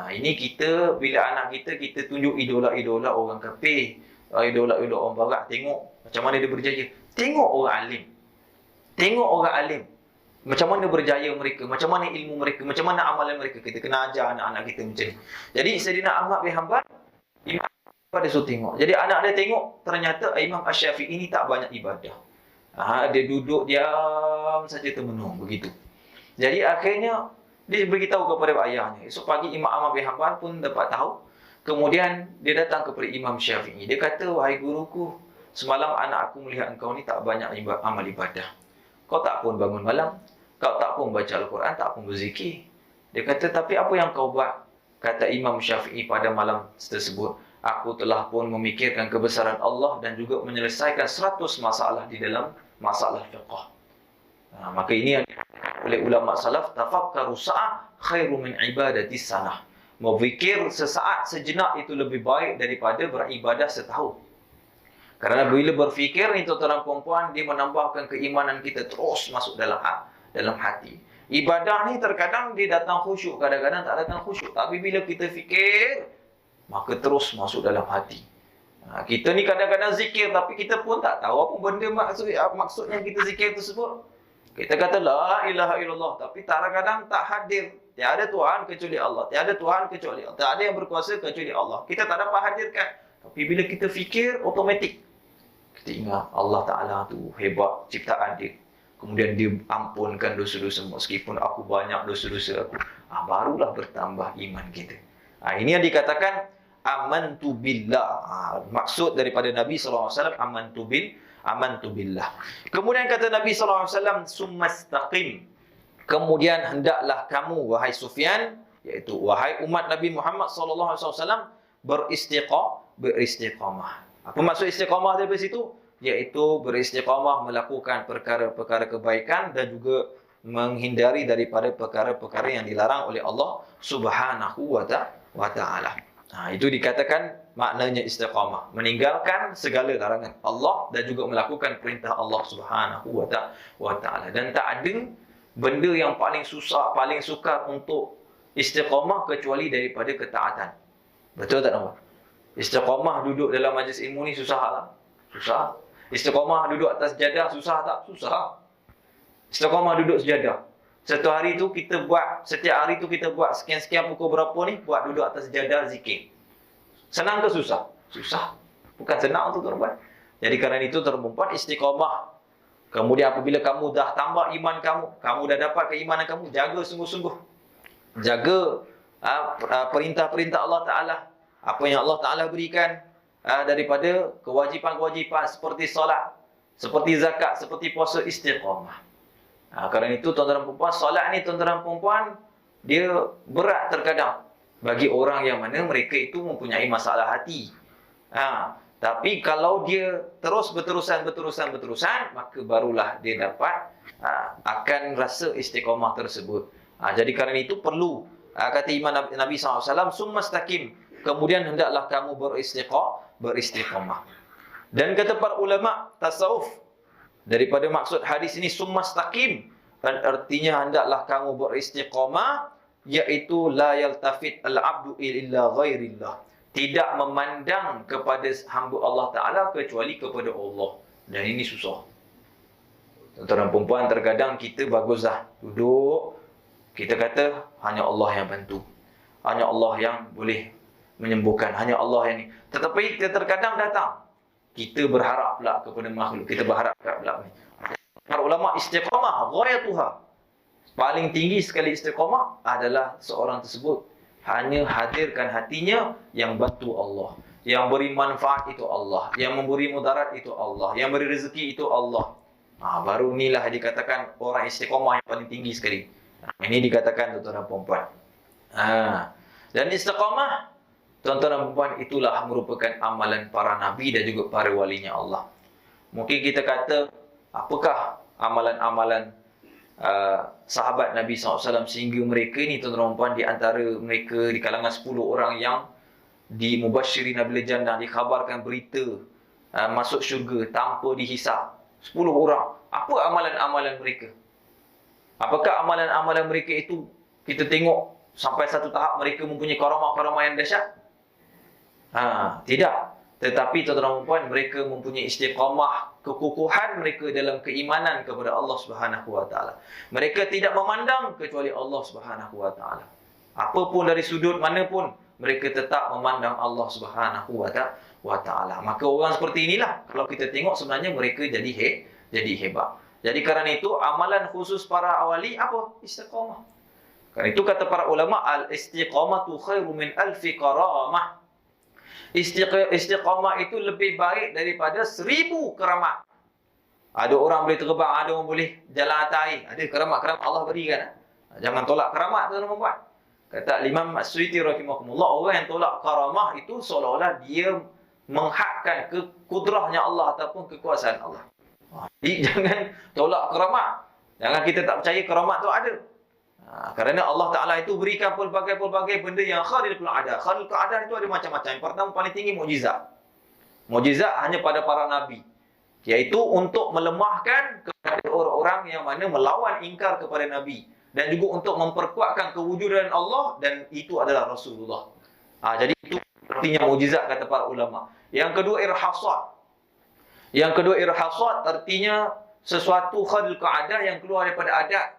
Ini kita, bila anak kita tunjuk idola-idola orang kafir, idola-idola orang barat, tengok macam mana dia berjaya. Tengok orang alim. Tengok orang alim. Macam mana berjaya mereka, macam mana ilmu mereka, macam mana amalan mereka. Kita kena ajar anak-anak kita macam ni. Jadi Sayyidina Ahmad bin Hanbal, Imam dia suruh tengok. Jadi anak dia tengok, ternyata Imam Asy-Syafi'i ini tak banyak ibadah. Dia duduk diam saja termenung begitu. Jadi akhirnya dia beritahu kepada ayahnya. Esok pagi Imam Ahmad bin Hanbal pun dapat tahu. Kemudian dia datang kepada Imam Syafi'i. Dia kata, wahai guruku, semalam anak aku melihat engkau ni tak banyak amal ibadah. Kau tak pun bangun malam, kau tak pun baca Al-Quran, tak pun berzikir. Dia kata, tapi apa yang kau buat? Kata Imam Syafi'i pada malam tersebut, aku telah pun memikirkan kebesaran Allah dan juga menyelesaikan 100 masalah di dalam masalah fiqh. Maka ini yang oleh ulama salaf, tafakkaru sa'ah khairu min ibadati sanah. Memfikir sesaat, sejenak itu lebih baik daripada beribadah setahun. Karena bila berfikir ni tuan-tuan perempuan, dia menambahkan keimanan kita terus masuk dalam hati. Ibadah ni terkadang dia datang khusyuk, kadang-kadang tak datang khusyuk. Tapi bila kita fikir, maka terus masuk dalam hati. Kita ni kadang-kadang zikir, tapi kita pun tak tahu apa benda maksudnya kita zikir tersebut. Kita kata la ilaha illallah, tapi kadang-kadang tak hadir. Tiada Tuhan kecuali Allah. Tiada Tuhan kecuali Allah. Tak ada yang berkuasa kecuali Allah. Kita tak dapat hadirkan. Tapi bila kita fikir, otomatik kita ingat Allah Ta'ala tu hebat ciptaan dia. Kemudian dia ampunkan dosa-dosa meskipun aku banyak dosa-dosa aku. Barulah bertambah iman kita. Ini yang dikatakan amantu billah. Maksud daripada Nabi SAW amantu billah. Kemudian kata Nabi SAW, summastaqim. Kemudian hendaklah kamu, wahai Sufyan, iaitu wahai umat Nabi Muhammad SAW, beristiqamah. Apa maksud istiqamah daripada situ? Iaitu beristiqamah melakukan perkara-perkara kebaikan dan juga menghindari daripada perkara-perkara yang dilarang oleh Allah Subhanahu wa Ta'ala. Itu dikatakan maknanya istiqamah. Meninggalkan segala larangan Allah dan juga melakukan perintah Allah Subhanahu wa Ta'ala. Dan tak ada benda yang paling susah, paling sukar untuk istiqamah kecuali daripada ketaatan. Betul tak nampak? Istiqamah duduk dalam majlis ilmu ni susah tak? Susah. Istiqamah duduk atas sejadah susah tak? Susah. Istiqamah duduk sejadah. Satu hari tu kita buat, setiap hari tu kita buat sekian-sekian pukul berapa ni, buat duduk atas sejadah zikir. Senang ke susah? Susah. Bukan senang tu tuan-tuan. Jadi kerana itu tuan-tuan istiqamah. Kemudian apabila kamu dah tambah iman kamu dah dapat keimanan kamu, jaga sungguh-sungguh. Jaga perintah-perintah Allah Ta'ala. Apa yang Allah Ta'ala berikan daripada kewajipan-kewajipan seperti solat, seperti zakat, seperti puasa, istiqamah. Kerana itu tuan-tuan dan puan-puan, solat ni tuan-tuan dan puan-puan, dia berat terkadang bagi orang yang mana mereka itu mempunyai masalah hati. Tapi kalau dia terus berterusan, maka barulah dia dapat akan rasa istiqamah tersebut. Jadi kerana itu perlu, kata Imam Nabi SAW, summastaqim, kemudian hendaklah kamu beristiqamah. Dan kata para ulama tasawuf, daripada maksud hadis ini summastaqim, artinya hendaklah kamu beristiqamah, iaitu la yaltafit al-abdu illa ghairillah. Tidak memandang kepada hamba Allah Ta'ala kecuali kepada Allah. Dan ini susah. Tuan-tuan dan puan-puan, terkadang kita baguslah duduk, kita kata hanya Allah yang bantu, hanya Allah yang boleh menyembuhkan, hanya Allah yang ni. Tetapi kita terkadang datang, kita berharap pula kepada makhluk, kita berharap pula ni. Para ulama istiqamah ghayatuha, paling tinggi sekali istiqamah adalah seorang tersebut hanya hadirkan hatinya, yang bantu Allah, yang beri manfaat itu Allah, yang memberi mudarat itu Allah, yang beri rezeki itu Allah. Baru inilah dikatakan orang istiqamah yang paling tinggi sekali. Ini dikatakan tuan-tuan dan puan-puan. Dan istiqamah, tuan-tuan dan puan-puan, itulah merupakan amalan para nabi dan juga para walinya Allah. Mungkin kita kata, apakah amalan-amalan sahabat Nabi SAW sehingga mereka ni tuan-tuan dan puan, di antara mereka di kalangan 10 orang yang di mubasyirin bil jannah, dikhabarkan berita masuk syurga tanpa dihisap, 10 orang. Apa amalan-amalan mereka? Apakah amalan-amalan mereka itu kita tengok sampai satu tahap mereka mempunyai karamah-karamah yang dahsyat? Tidak. Tetapi tuan-tuan dan puan, mereka mempunyai istiqamah, kekukuhan mereka dalam keimanan kepada Allah Subhanahu wa Ta'ala. Mereka tidak memandang kecuali Allah Subhanahu wa Ta'ala. Apapun dari sudut mana pun, mereka tetap memandang Allah Subhanahu wa Ta'ala. Maka orang seperti inilah, kalau kita tengok sebenarnya mereka jadi hebat. Jadi kerana itu amalan khusus para awali apa? Istiqamah. Kerana itu kata para ulama, al-istiqamatu khairu min alfi karamah. Istiqamah itu lebih baik daripada 1000 keramat. Ada orang boleh terbang, ada orang boleh jalan atas air. Ada keramat-keramat Allah berikan. Jangan tolak keramat, tuan-tuan. Kata Imam As-Suyuti rahimahumullah, orang yang tolak karamah itu seolah-olah dia menghadkan kudrahnya Allah ataupun kekuasaan Allah. Jadi jangan tolak keramat. Jangan kita tak percaya keramat tu ada. Kerana Allah Ta'ala itu berikan pelbagai-pelbagai benda yang kharikul ada. Kharikul ada itu ada macam-macam. Yang pertama paling tinggi mukjizat. Mukjizat hanya pada para nabi, iaitu untuk melemahkan kepada orang-orang yang mana melawan ingkar kepada nabi, dan juga untuk memperkuatkan kewujudan Allah, dan itu adalah Rasulullah. Jadi itu artinya mukjizat kata para ulama. Yang kedua irhasat. Artinya sesuatu kharikul ada yang keluar daripada adat.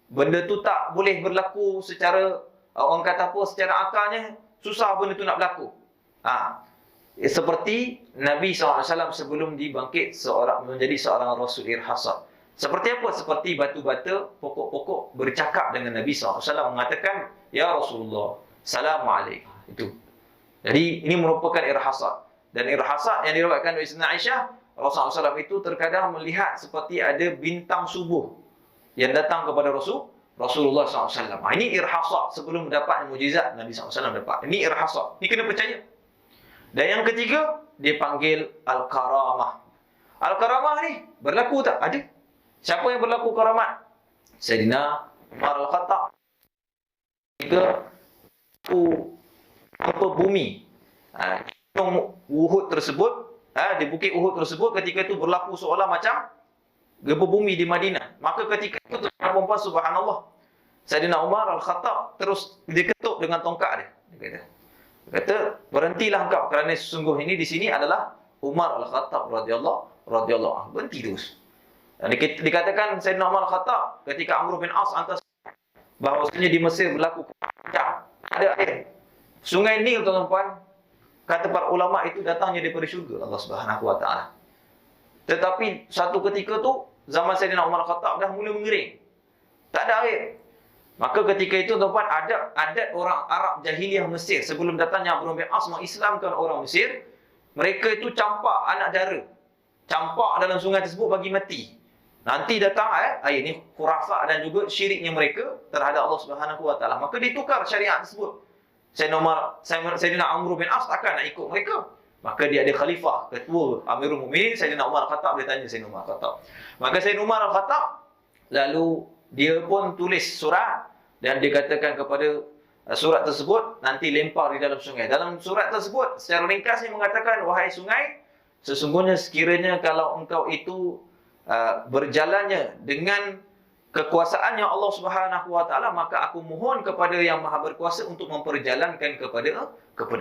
Benda tu tak boleh berlaku secara, orang kata apa, secara akalnya susah benda tu nak berlaku. Seperti Nabi SAW sebelum dibangkit menjadi seorang Rasul irhasat. Seperti apa? Seperti batu-bata, pokok-pokok bercakap dengan Nabi SAW, mengatakan, Ya Rasulullah, Assalamualaikum. Itu. Jadi ini merupakan irhasat. Dan irhasat yang diriwayatkan oleh Sayyidina Aisyah, Rasulullah SAW itu terkadang melihat seperti ada bintang subuh yang datang kepada Rasulullah SAW. Ini irhasat sebelum mendapat mujizat Nabi SAW dapat. Ini irhasat. Ini kena percaya. Dan yang ketiga, dia panggil al-karamah. Al-karamah ni berlaku tak? Ada. Siapa yang berlaku karamat? Sayyidina Umar Al-Khattab. Jika gempa bumi. Gunung Uhud tersebut, di bukit Uhud tersebut ketika itu berlaku seolah macam gempa bumi di Madinah. Maka ketika itu tuan-tuan subhanallah, Saidina Umar Al-Khattab terus diketuk dengan tongkat dia. Dia kata, berhentilah engkau kerana sesungguh ini di sini adalah Umar Al-Khattab radhiyallahu anhu. Berhenti terus. Dan dikatakan Saidina Umar Al-Khattab ketika Amr bin As hantar bahawasanya di Mesir berlaku macam ada air. Sungai Nil tuan-tuan, kata para ulama itu datangnya daripada syurga Allah Subhanahu wa taala. Tetapi satu ketika tu zaman Saidina Umar Al-Khattab dah mula mengering. Tak ada air. Maka ketika itu tuan-tuan adat orang Arab jahiliah Mesir sebelum datangnya Amr bin As mengislamkan orang Mesir, mereka itu campak anak dara. Campak dalam sungai tersebut bagi mati. Nanti datang air ni khurafat dan juga syiriknya mereka terhadap Allah Subhanahu wa taala. Maka ditukar syariat tersebut. Saidina Amr bin As takkan nak ikut mereka. Maka dia ada khalifah, ketua Amirul Mukminin Saidina Umar Al-Khattab, dia tanya Saidina Umar Al-Khattab. Maka Saidina Umar Al-Khattab lalu dia pun tulis surat dan dia katakan kepada surat tersebut nanti lempar di dalam sungai. Dalam surat tersebut secara ringkas dia mengatakan, wahai sungai, sesungguhnya sekiranya kalau engkau itu berjalannya dengan kekuasaannya Allah Subhanahu wa taala, maka aku mohon kepada yang Maha Berkuasa untuk memperjalankan kepada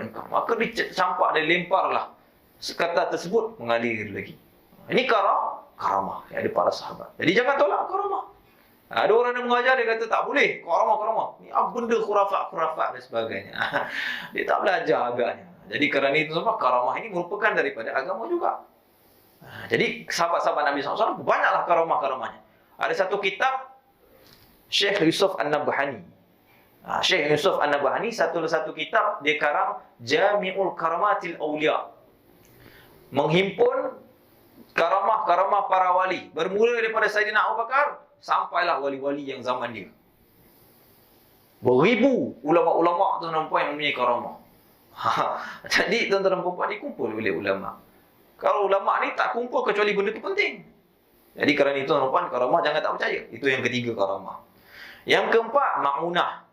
engkau. Maka dicampak dan lemparlah kata tersebut mengalir lagi. Ini karamah yang ada para sahabat. Jadi jangan tolak karamah. Ada orang yang mengajar dia kata tak boleh karamah. Ni apa benda khurafat dan sebagainya. Dia tak belajar agaknya. Jadi kerana itu semua karamah ini merupakan daripada agama juga. Jadi sahabat-sahabat Nabi SAW banyaklah karamah-karamahnya. Ada satu kitab Syekh Yusuf An-Nabhani. Syekh Yusuf An-Nabhani satu kitab dia karang Jami'ul Karamatil Awliya. Menghimpun karamah-karamah para wali. Bermula daripada Saidina Abu Bakar sampailah wali-wali yang zaman dia. Beribu ulama-ulama tuan-tuan yang mempunyai karamah. Jadi tuan-tuan dan puan dikumpul oleh ulama. Kalau ulama ni tak kumpul kecuali benda tu penting. Jadi kerana itu tuan-tuan, karamah jangan tak percaya. Itu yang ketiga karamah. Yang keempat, ma'unah.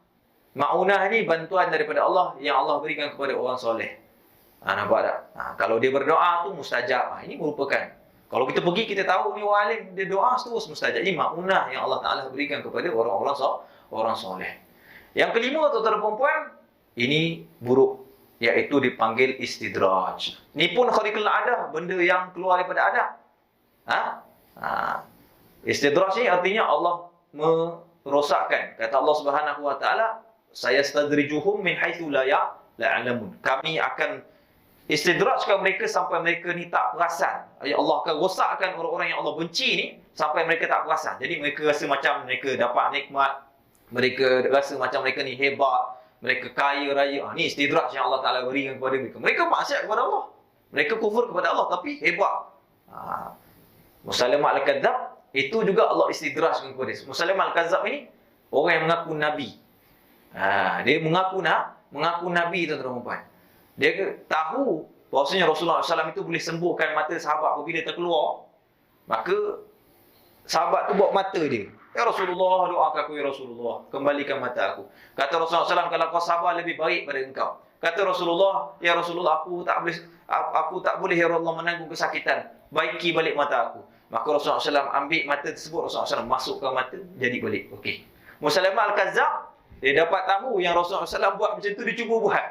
Ma'unah ni bantuan daripada Allah yang Allah berikan kepada orang soleh. Nampak tak? Kalau dia berdoa tu mustajab. Ini merupakan. Kalau kita pergi kita tahu ni orang alim dia doa terus mustajab. Ini ma'unah yang Allah Taala berikan kepada orang soleh. Yang kelima tuan-tuan dan puan, ini buruk, iaitu dipanggil istidraj. Ni pun khariqul adah, benda yang keluar daripada adab. Istidraj ni artinya Allah merosakkan. Kata Allah Subhanahu wa taala, sayastadrijuhum min haitsu la ya'lamun. Kami akan istidrajkan mereka sampai mereka ni tak perasan. Allah akan rosakkan orang-orang yang Allah benci ni sampai mereka tak perasan. Jadi mereka rasa macam mereka dapat nikmat, mereka rasa macam mereka ni hebat, mereka kaya raya. Ni istidraj yang Allah Taala berikan kepada mereka. Mereka maksiat kepada Allah, mereka kufur kepada Allah tapi hebat. Musailamah Al-Kadzab itu juga Allah istidrajkan kepada dia. Musailamah Al-Kadzab ini orang yang mengaku nabi. Dia mengaku nabi tuan-tuan. Dia tahu bahawasanya Rasulullah SAW itu boleh sembuhkan mata sahabat apabila terkeluar. Maka sahabat tu bawa mata dia. Ya Rasulullah, doakan aku ya Rasulullah, kembalikan mata aku. Kata Rasulullah SAW, kalau kau sabar lebih baik pada engkau. Kata Rasulullah, ya Rasulullah, aku tak boleh ya Allah menanggung kesakitan. Baiki balik mata aku. Maka Rasulullah SAW ambil mata tersebut, Rasulullah SAW masukkan mata, jadi balik. Okey. Musailamah Al-Kadzab, dia dapat tahu yang Rasulullah SAW buat macam tu, dia cuba buat.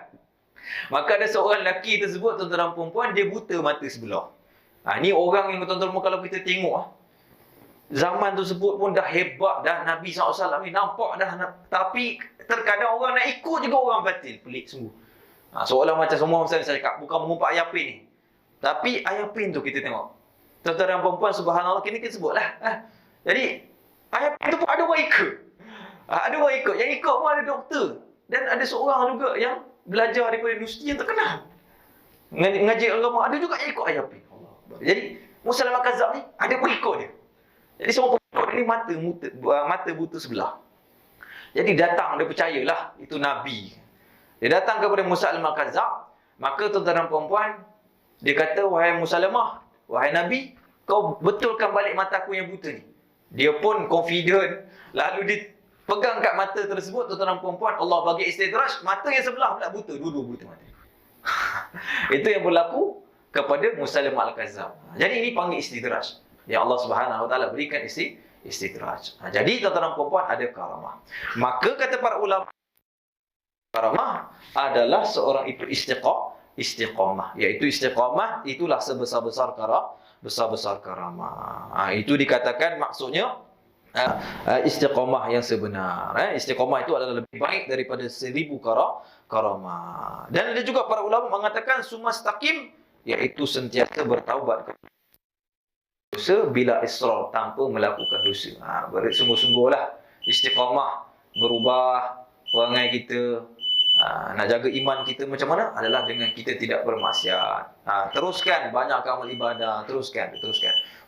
Maka ada seorang lelaki tersebut, tuan-tuan dan puan-puan, dia buta mata sebelah. Ni orang yang tuan-tuan kalau kita tengok, zaman tersebut pun dah hebat dah, Nabi SAW ni nampak dah. Tapi terkadang orang nak ikut juga orang batil. Pelik sungguh. Seolah macam semua saya cakap, bukan mengumpat ayat pin ni. Tapi ayat pin tu kita tengok. Tuan-tuan dan puan-puan, subhanallah, kini kita sebutlah. Jadi, ayat pin tu pun ada orang ikut. Ada orang ikut. Yang ikut pun ada doktor. Dan ada seorang juga yang belajar daripada universiti yang terkenal. Ngaji agama, ada juga yang ikut ayat pin. Jadi, Musailamah Al-Kadzab ni, ada pengikut dia. Jadi semua pengikut dia ni mata buta sebelah. Jadi datang, dia percayalah itu Nabi. Dia datang kepada Musailamah Al-Kadzab. Maka tuan-tuan dan puan-puan, dia kata, wahai Musailamah, wahai Nabi, kau betulkan balik mata aku yang buta ni. Dia pun confident. Lalu dia Pegang kat mata tersebut, tuan-tuan dan puan-puan, Allah bagi istidraj, mata yang sebelah pula buta, dua-dua buta mata. Itu yang berlaku kepada Musailimah Al-Kazzab. Jadi ini panggil istidraj. Yang Allah Subhanahu Wa Taala berikan istidraj. Jadi tuan-tuan dan puan-puan, ada karamah. Maka kata para ulama, karamah adalah seorang itu istiqamah. Iaitu istiqamah itulah sebesar-besar karamah. Itu dikatakan maksudnya istiqamah yang sebenar. Istiqamah itu adalah lebih baik daripada 1000 karamah. Dan ada juga para ulama mengatakan sumastaqim, iaitu sentiasa bertaubat dosa bila israr, tanpa melakukan dosa. Bersungguh-sungguhlah istiqamah, berubah perangai kita. Nak jaga iman kita macam mana? Adalah dengan kita tidak bermaksiat. Teruskan banyak amal ibadah, teruskan.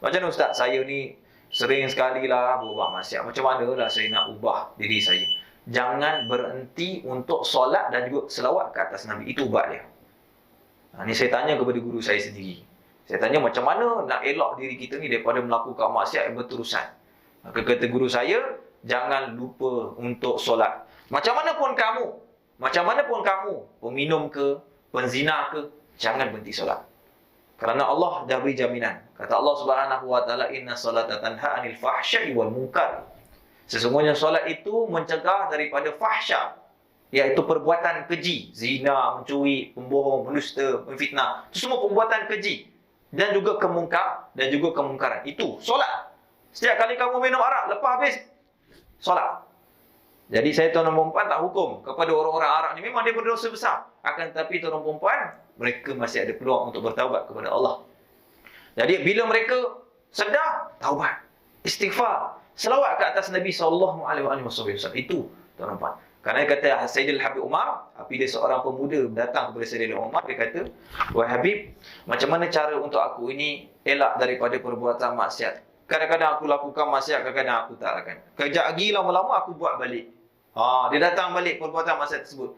Macam mana ustaz, saya ni sering sekali lah berubah maksiat. Macam mana lah saya nak ubah diri saya? Jangan berhenti untuk solat dan juga selawat ke atas Nabi. Itu ubat dia. Ni saya tanya kepada guru saya sendiri. Saya tanya macam mana nak elak diri kita ni daripada melakukan maksiat yang berterusan. Maka kata guru saya, jangan lupa untuk solat. Macam mana pun kamu, peminum ke, penzina ke, jangan berhenti solat. Kerana Allah dah beri jaminan. Kata Allah Subhanahu Wa Taala, inna salata tanha 'anil fahsya'i wal munkar. Sesungguhnya solat itu mencegah daripada fahsya, iaitu perbuatan keji, zina, mencuri, pembohong, mendusta, memfitnah. Itu semua perbuatan keji dan juga kemungkaran. Itu solat. Setiap kali kamu minum arak, lepas habis solat. Jadi saya tuan-tuan dan puan tak hukum kepada orang-orang Arab ni, memang dia berdosa besar. Akan tetapi tuan-tuan dan puan, mereka masih ada peluang untuk bertaubat kepada Allah. Jadi bila mereka sedar, taubat, istighfar, selawat ke atas Nabi SAW. Itu tuan-tuan dan puan. Kerana kata Sayyidil Habib Umar, apabila seorang pemuda datang kepada Sayyidil Umar, dia kata, "Wahai Habib, macam mana cara untuk aku ini elak daripada perbuatan maksiat? Kadang-kadang aku lakukan maksiat, kadang-kadang aku tak lakukan. Kejap lagi lama-lama aku buat balik." Dia datang balik perbuatan maksiat tersebut.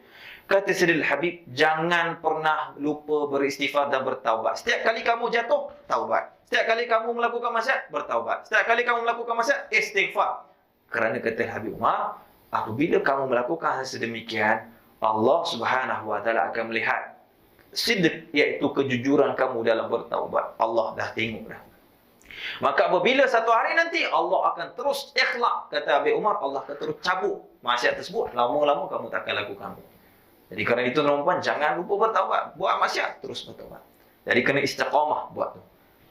Kata Sayyidil Habib, jangan pernah lupa beristighfar dan bertaubat. Setiap kali kamu jatuh, taubat. Setiap kali kamu melakukan maksiat, bertaubat. Setiap kali kamu melakukan maksiat, istighfar. Kerana kata Habib Umar, apabila kamu melakukan hal sedemikian, Allah Subhanahu Wa Taala akan melihat sidq, iaitu kejujuran kamu dalam bertaubat. Allah dah tengok dah. Maka apabila satu hari nanti Allah akan terus ikhlak, kata Habib Umar, Allah akan terus cabut maksiat tersebut. Lama-lama kamu tak akan lakukan. Jadi kerana itu tuan-tuan, jangan lupa bertaubat. Buat maksiat, terus bertaubat. Jadi kena istiqamah buat tu.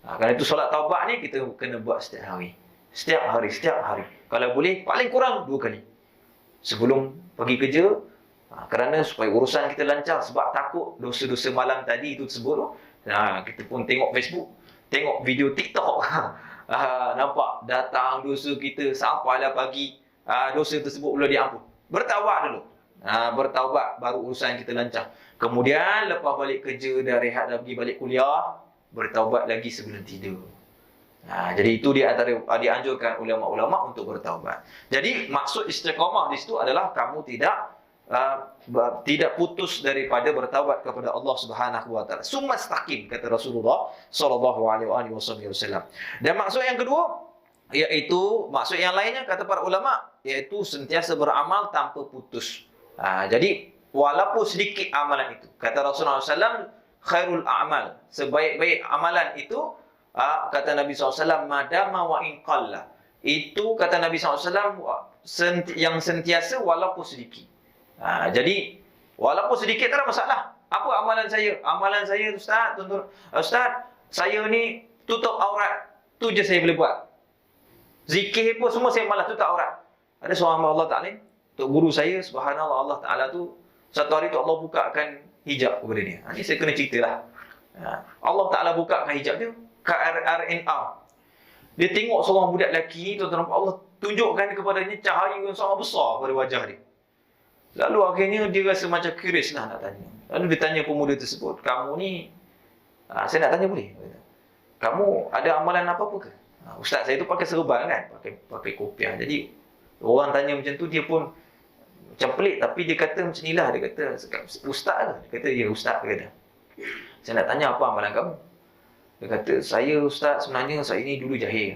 Kerana itu solat taubat ni kita kena buat setiap hari. Setiap hari. Kalau boleh, paling kurang 2 kali. Sebelum pergi kerja, kerana supaya urusan kita lancar, sebab takut dosa-dosa malam tadi itu tersebut tu. Kita pun tengok Facebook, tengok video TikTok. Nampak datang dosa kita sampailah pagi, dosa tersebut boleh diampun. Bertaubat dulu. Bertaubat baru urusan kita lancar. Kemudian lepas balik kerja, dah rehat, dah pergi balik kuliah, bertaubat lagi sebelum tidur. Jadi itu dianjurkan ulama-ulama untuk bertaubat. Jadi maksud istiqamah di situ adalah kamu tidak putus daripada bertaubat kepada Allah Subhanahu Wa Taala. Sumastaqim, kata Rasulullah sallallahu alaihi wasallam. Dan maksud yang kedua, iaitu maksud yang lainnya kata para ulama, iaitu sentiasa beramal tanpa putus. Jadi walaupun sedikit amalan itu, kata Rasulullah SAW, khairul a'mal, sebaik-baik amalan itu, kata Nabi SAW, madama wa in qalla. Itu kata Nabi SAW yang sentiasa walaupun sedikit. Jadi walaupun sedikit tak ada masalah. Apa amalan saya? Amalan saya Ustaz, tuan-tuan, Ustaz, saya ni tutup aurat, tu je saya boleh buat. Zikir pun semua saya malas tutup aurat. Ada seorang hamba Allah Ta'ala, untuk guru saya, subhanallah, Allah Ta'ala tu satu hari tu Allah bukakan hijab kepada dia. Ini saya kena ceritalah. Allah Ta'ala bukakan hijab dia, KRNR. Dia tengok seorang budak lelaki, tuan-tuan, Allah tunjukkan kepadanya cahaya yang sangat besar pada wajah dia. Lalu akhirnya dia rasa macam curious lah nak tanya. Lalu dia tanya pemuda tersebut, kamu ni, saya nak tanya boleh? Kamu ada amalan apa-apa ke? Ustaz saya tu pakai serban kan, pakai kopiah. Jadi orang tanya macam tu, dia pun macam pelik, tapi dia kata macam inilah. Dia kata, Ustaz ke? Dia kata, ya Ustaz. Dia kata, saya nak tanya apa amalan kamu? Dia kata, saya Ustaz, sebenarnya saya ni dulu jahil.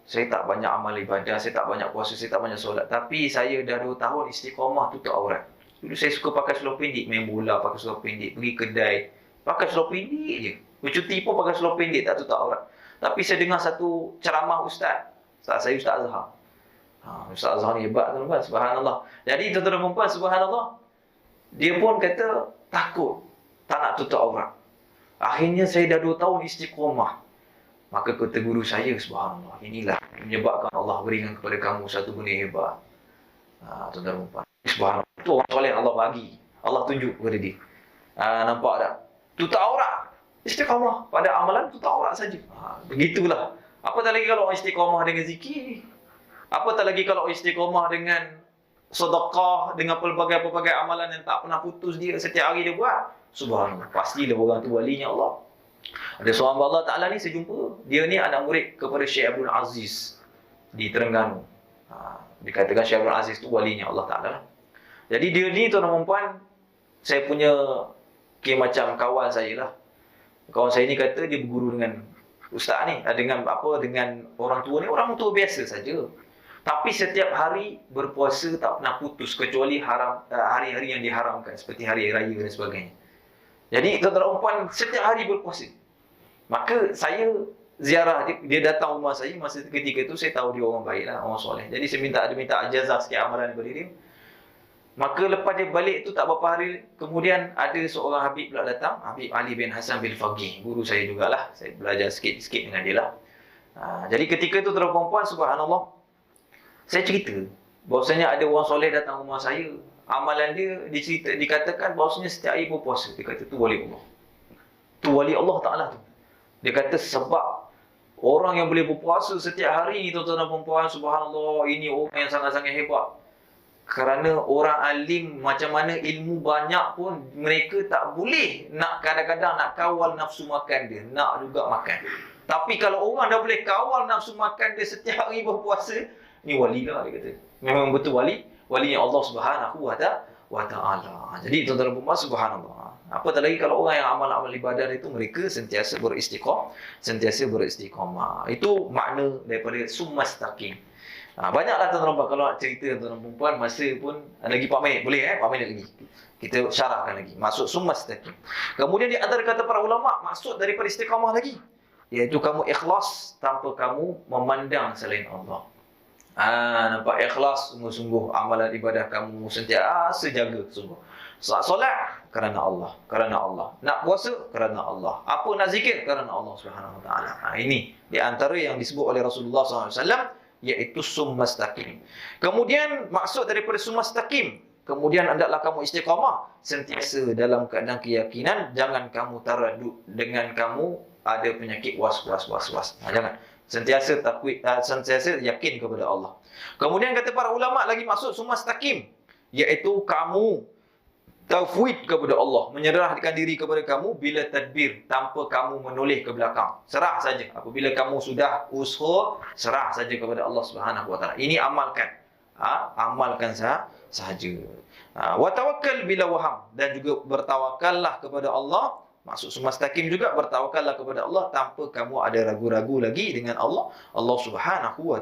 Saya tak banyak amal ibadah, saya tak banyak puasa, saya tak banyak solat. Tapi saya dah 2 tahun istiqamah tutup aurat. Dulu saya suka pakai seluar pendek, main bola pakai seluar pendek, pergi kedai, pakai seluar pendek je. Bercuti pun pakai seluar pendek, tak tutup aurat. Tapi saya dengar satu ceramah ustaz. Ustaz saya Ustaz Azhar. Ustaz Azhar ni hebat tuan-tuan, subhanallah. Jadi tuan-tuan dan puan, subhanallah, dia pun kata takut, tak nak tutup aurat. Akhirnya saya dah 2 tahun istiqamah. Maka kata guru saya, subhanallah, inilah menyebabkan Allah berikan kepada kamu satu benda hebat. Tuan-tuan dan puan, subhanallah, itu orang soleh Allah bagi, Allah tunjuk kepada dia. Nampak tak? Tutup aurat, istiqamah pada amalan tutup aurat saja. Begitulah. Apatah lagi kalau orang istiqamah dengan zikir. Apatah lagi kalau istiqamah dengan sedekah, dengan pelbagai-pelbagai amalan yang tak pernah putus dia, setiap hari dia buat. Subhanallah, pastilah orang tu walinya Allah. Ada seorang Allah Ta'ala ni saya jumpa, dia ni anak murid kepada Syekh Abdul Aziz di Terengganu. Dikatakan Syekh Abdul Aziz tu walinya Allah Ta'ala. Jadi dia ni tuan-tuan dan puan, saya punya macam kawan saya lah. Kawan saya ni kata dia berguru dengan ustaz ni, dengan orang tua ni, orang tua biasa saja. Tapi setiap hari berpuasa tak pernah putus, kecuali hari-hari yang diharamkan, seperti hari raya dan sebagainya. Jadi tuan-tuan dan puan setiap hari berpuasa. Maka saya ziarah dia datang rumah saya masa ketika itu, saya tahu dia orang baik lah, orang soleh. Jadi saya minta ijazah sikit amalan daripada dia. Maka lepas dia balik tu tak berapa hari kemudian, ada seorang Habib pula datang, Habib Ali bin Hasan bin Faqih, guru saya jugalah. Saya belajar sikit-sikit dengan dia lah. Jadi ketika itu tuan-tuan dan puan, subhanallah, saya cerita bahawasanya ada orang soleh datang rumah saya. Amalan dia dikatakan bahawasanya setiap hari berpuasa. Dia kata tu wali Allah. Tu wali Allah Ta'ala tu. Dia kata sebab orang yang boleh berpuasa setiap hari ni tuan-tuan dan puan, subhanallah, ini orang yang sangat-sangat hebat. Kerana orang alim macam mana ilmu banyak pun, mereka tak boleh nak, kadang-kadang nak kawal nafsu makan dia, nak juga makan. Tapi kalau orang dah boleh kawal nafsu makan dia setiap hari berpuasa, ni wali lah, dia kata. Memang betul wali. Walinya Allah Subhanahu wa Ta'ala. Jadi tuan-tuan dan puan, subhanallah. Apatah lagi kalau orang yang amal-amal ibadah itu, mereka sentiasa beristiqamah. Itu makna daripada summastaqim. Banyaklah tuan-tuan dan puan, kalau nak cerita tuan-tuan dan puan, masa pun lagi 4 minit, boleh 4 minit lagi. Kita syarahkan lagi. Maksud summastaqim. Kemudian di antara kata para ulama, maksud daripada istiqamah lagi, iaitu kamu ikhlas tanpa kamu memandang selain Allah. Nampak ikhlas sungguh-sungguh amalan ibadah kamu sentiasa jaga sungguh. Solat kerana Allah, nak puasa kerana Allah, apa nak zikir kerana Allah Subhanahu wa Ta'ala. Ini di antara yang disebut oleh Rasulullah SAW, iaitu summastaqim. Kemudian maksud daripada summastaqim, kemudian hendaklah kamu istiqamah sentiasa dalam keadaan keyakinan, jangan kamu taradud dengan kamu ada penyakit was-was. Jangan. Sentiasa yakin kepada Allah. Kemudian kata para ulama lagi, maksud summastaqim, iaitu kamu tafwid kepada Allah, menyerahkan diri kepada kamu bila tadbir, tanpa kamu menoleh ke belakang. Serah saja. Apabila kamu sudah usaha, serah saja kepada Allah Subhanahu wa Ta'ala. Ini amalkan. Amalkan sahaja. Wa tawakkal bila waham, dan juga bertawakallah kepada Allah. Maksud summastaqim juga bertawakallah kepada Allah tanpa kamu ada ragu-ragu lagi dengan Allah Subhanahu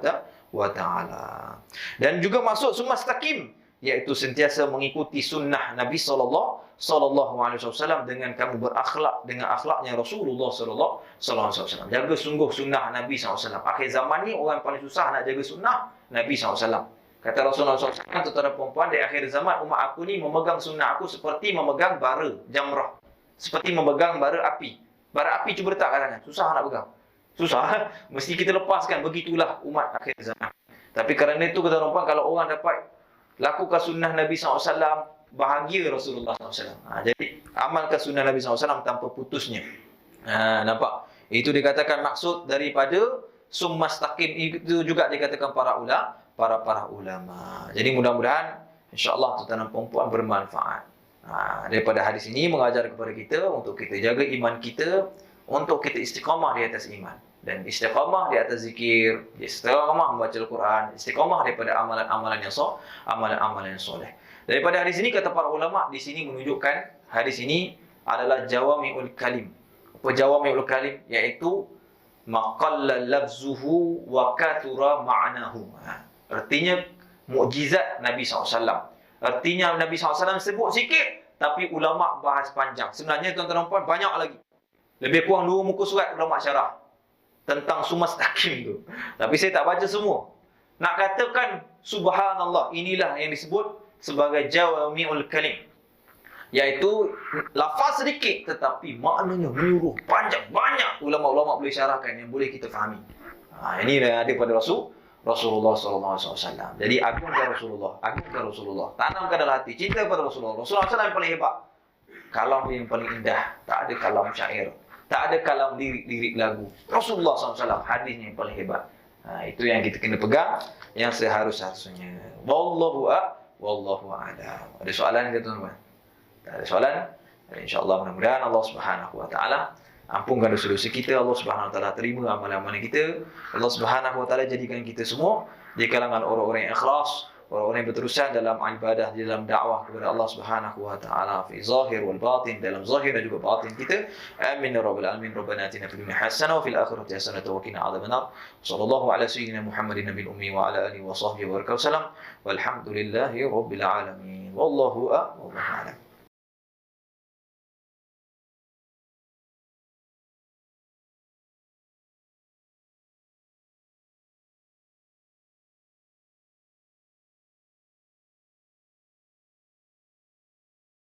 wa Ta'ala. Dan juga maksud summastaqim, iaitu sentiasa mengikuti sunnah Nabi sallallahu alaihi wasallam dengan kamu berakhlak dengan akhlaknya Rasulullah sallallahu alaihi wasallam. Jaga sungguh sunnah Nabi sallallahu alaihi wasallam. Akhir zaman ni orang paling susah nak jaga sunnah Nabi sallallahu alaihi wasallam. Kata Rasulullah SAW, tuan-tuan dan puan, di akhir zaman umat aku ni memegang sunnah aku seperti memegang bara jamrah. Seperti memegang bara api. Bara api cuba letak kat tangan, susah nak pegang. Susah, mesti kita lepaskan. Begitulah umat akhir zaman. Tapi kerana itu, kata orang, kalau orang dapat lakukan sunnah Nabi SAW, bahagia Rasulullah SAW. Jadi amalkan sunnah Nabi SAW tanpa putusnya. Nampak? Itu dikatakan maksud daripada summastaqim. Itu juga dikatakan para ulama. Jadi mudah-mudahan insya-Allah tuan-tuan dan puan-puan bermanfaat. Daripada hadis ini mengajar kepada kita untuk kita jaga iman kita, untuk kita istiqamah di atas iman, dan istiqamah di atas zikir, istiqamah membaca Al-Quran, istiqamah daripada amalan-amalan yang soleh. Daripada hadis ini, kata para ulama, di sini menunjukkan hadis ini adalah jawami'ul kalim. Apa jawami'ul kalim? Iaitu maqalla lafzuhu wa kathura ma'nahu. Artinya mukjizat Nabi SAW. Artinya Nabi SAW sebut sikit, tapi ulama bahas panjang. Sebenarnya tuan-tuan dan puan banyak lagi. Lebih kurang 2 muka surat ulama syarah tentang sumas takim tu. Tapi saya tak baca semua. Nak katakan subhanallah, inilah yang disebut sebagai jawami'ul kalim. Iaitu lafaz sedikit tetapi maknanya menyeluruh, panjang, banyak ulama-ulama boleh syarahkan yang boleh kita fahami. Ini yang ada pada Rasulullah SAW. Jadi agungkan Rasulullah, tanamkan dalam hati cinta kepada Rasulullah. Rasulullah SAW yang paling hebat. Kalam yang paling indah, tak ada kalam syair, tak ada kalam lirik lagu. Rasulullah SAW hadisnya yang paling hebat. Itu yang kita kena pegang, yang seharusnya. Wallahu a'lam. Ada soalan ke tuan-tuan? Tak ada soalan? InsyaAllah mudah-mudahan Allah Subhanahu Wa Taala ampunkan dosa-dosa kita. Allah Subhanahu Wa Taala terima amalan-amalan kita. Allah Subhanahu Wa Taala jadikan kita semua di kalangan orang-orang yang ikhlas, orang-orang yang berterusan dalam ibadah, dalam dakwah kepada Allah Subhanahu Wa Taala fi zahir wal batin, dalam zahir dan juga batin kita. Amin ya rabbal alamin. Rabbana atina fid dunya hasanah wa fil akhirati hasanah wa qina adzabannar. Sallallahu ala sayyidina Muhammadin nabiyil ummi wa ala alihi wa sahbihi wa barakatuh. Walhamdulillahi rabbil alamin. Wallahu a'lam.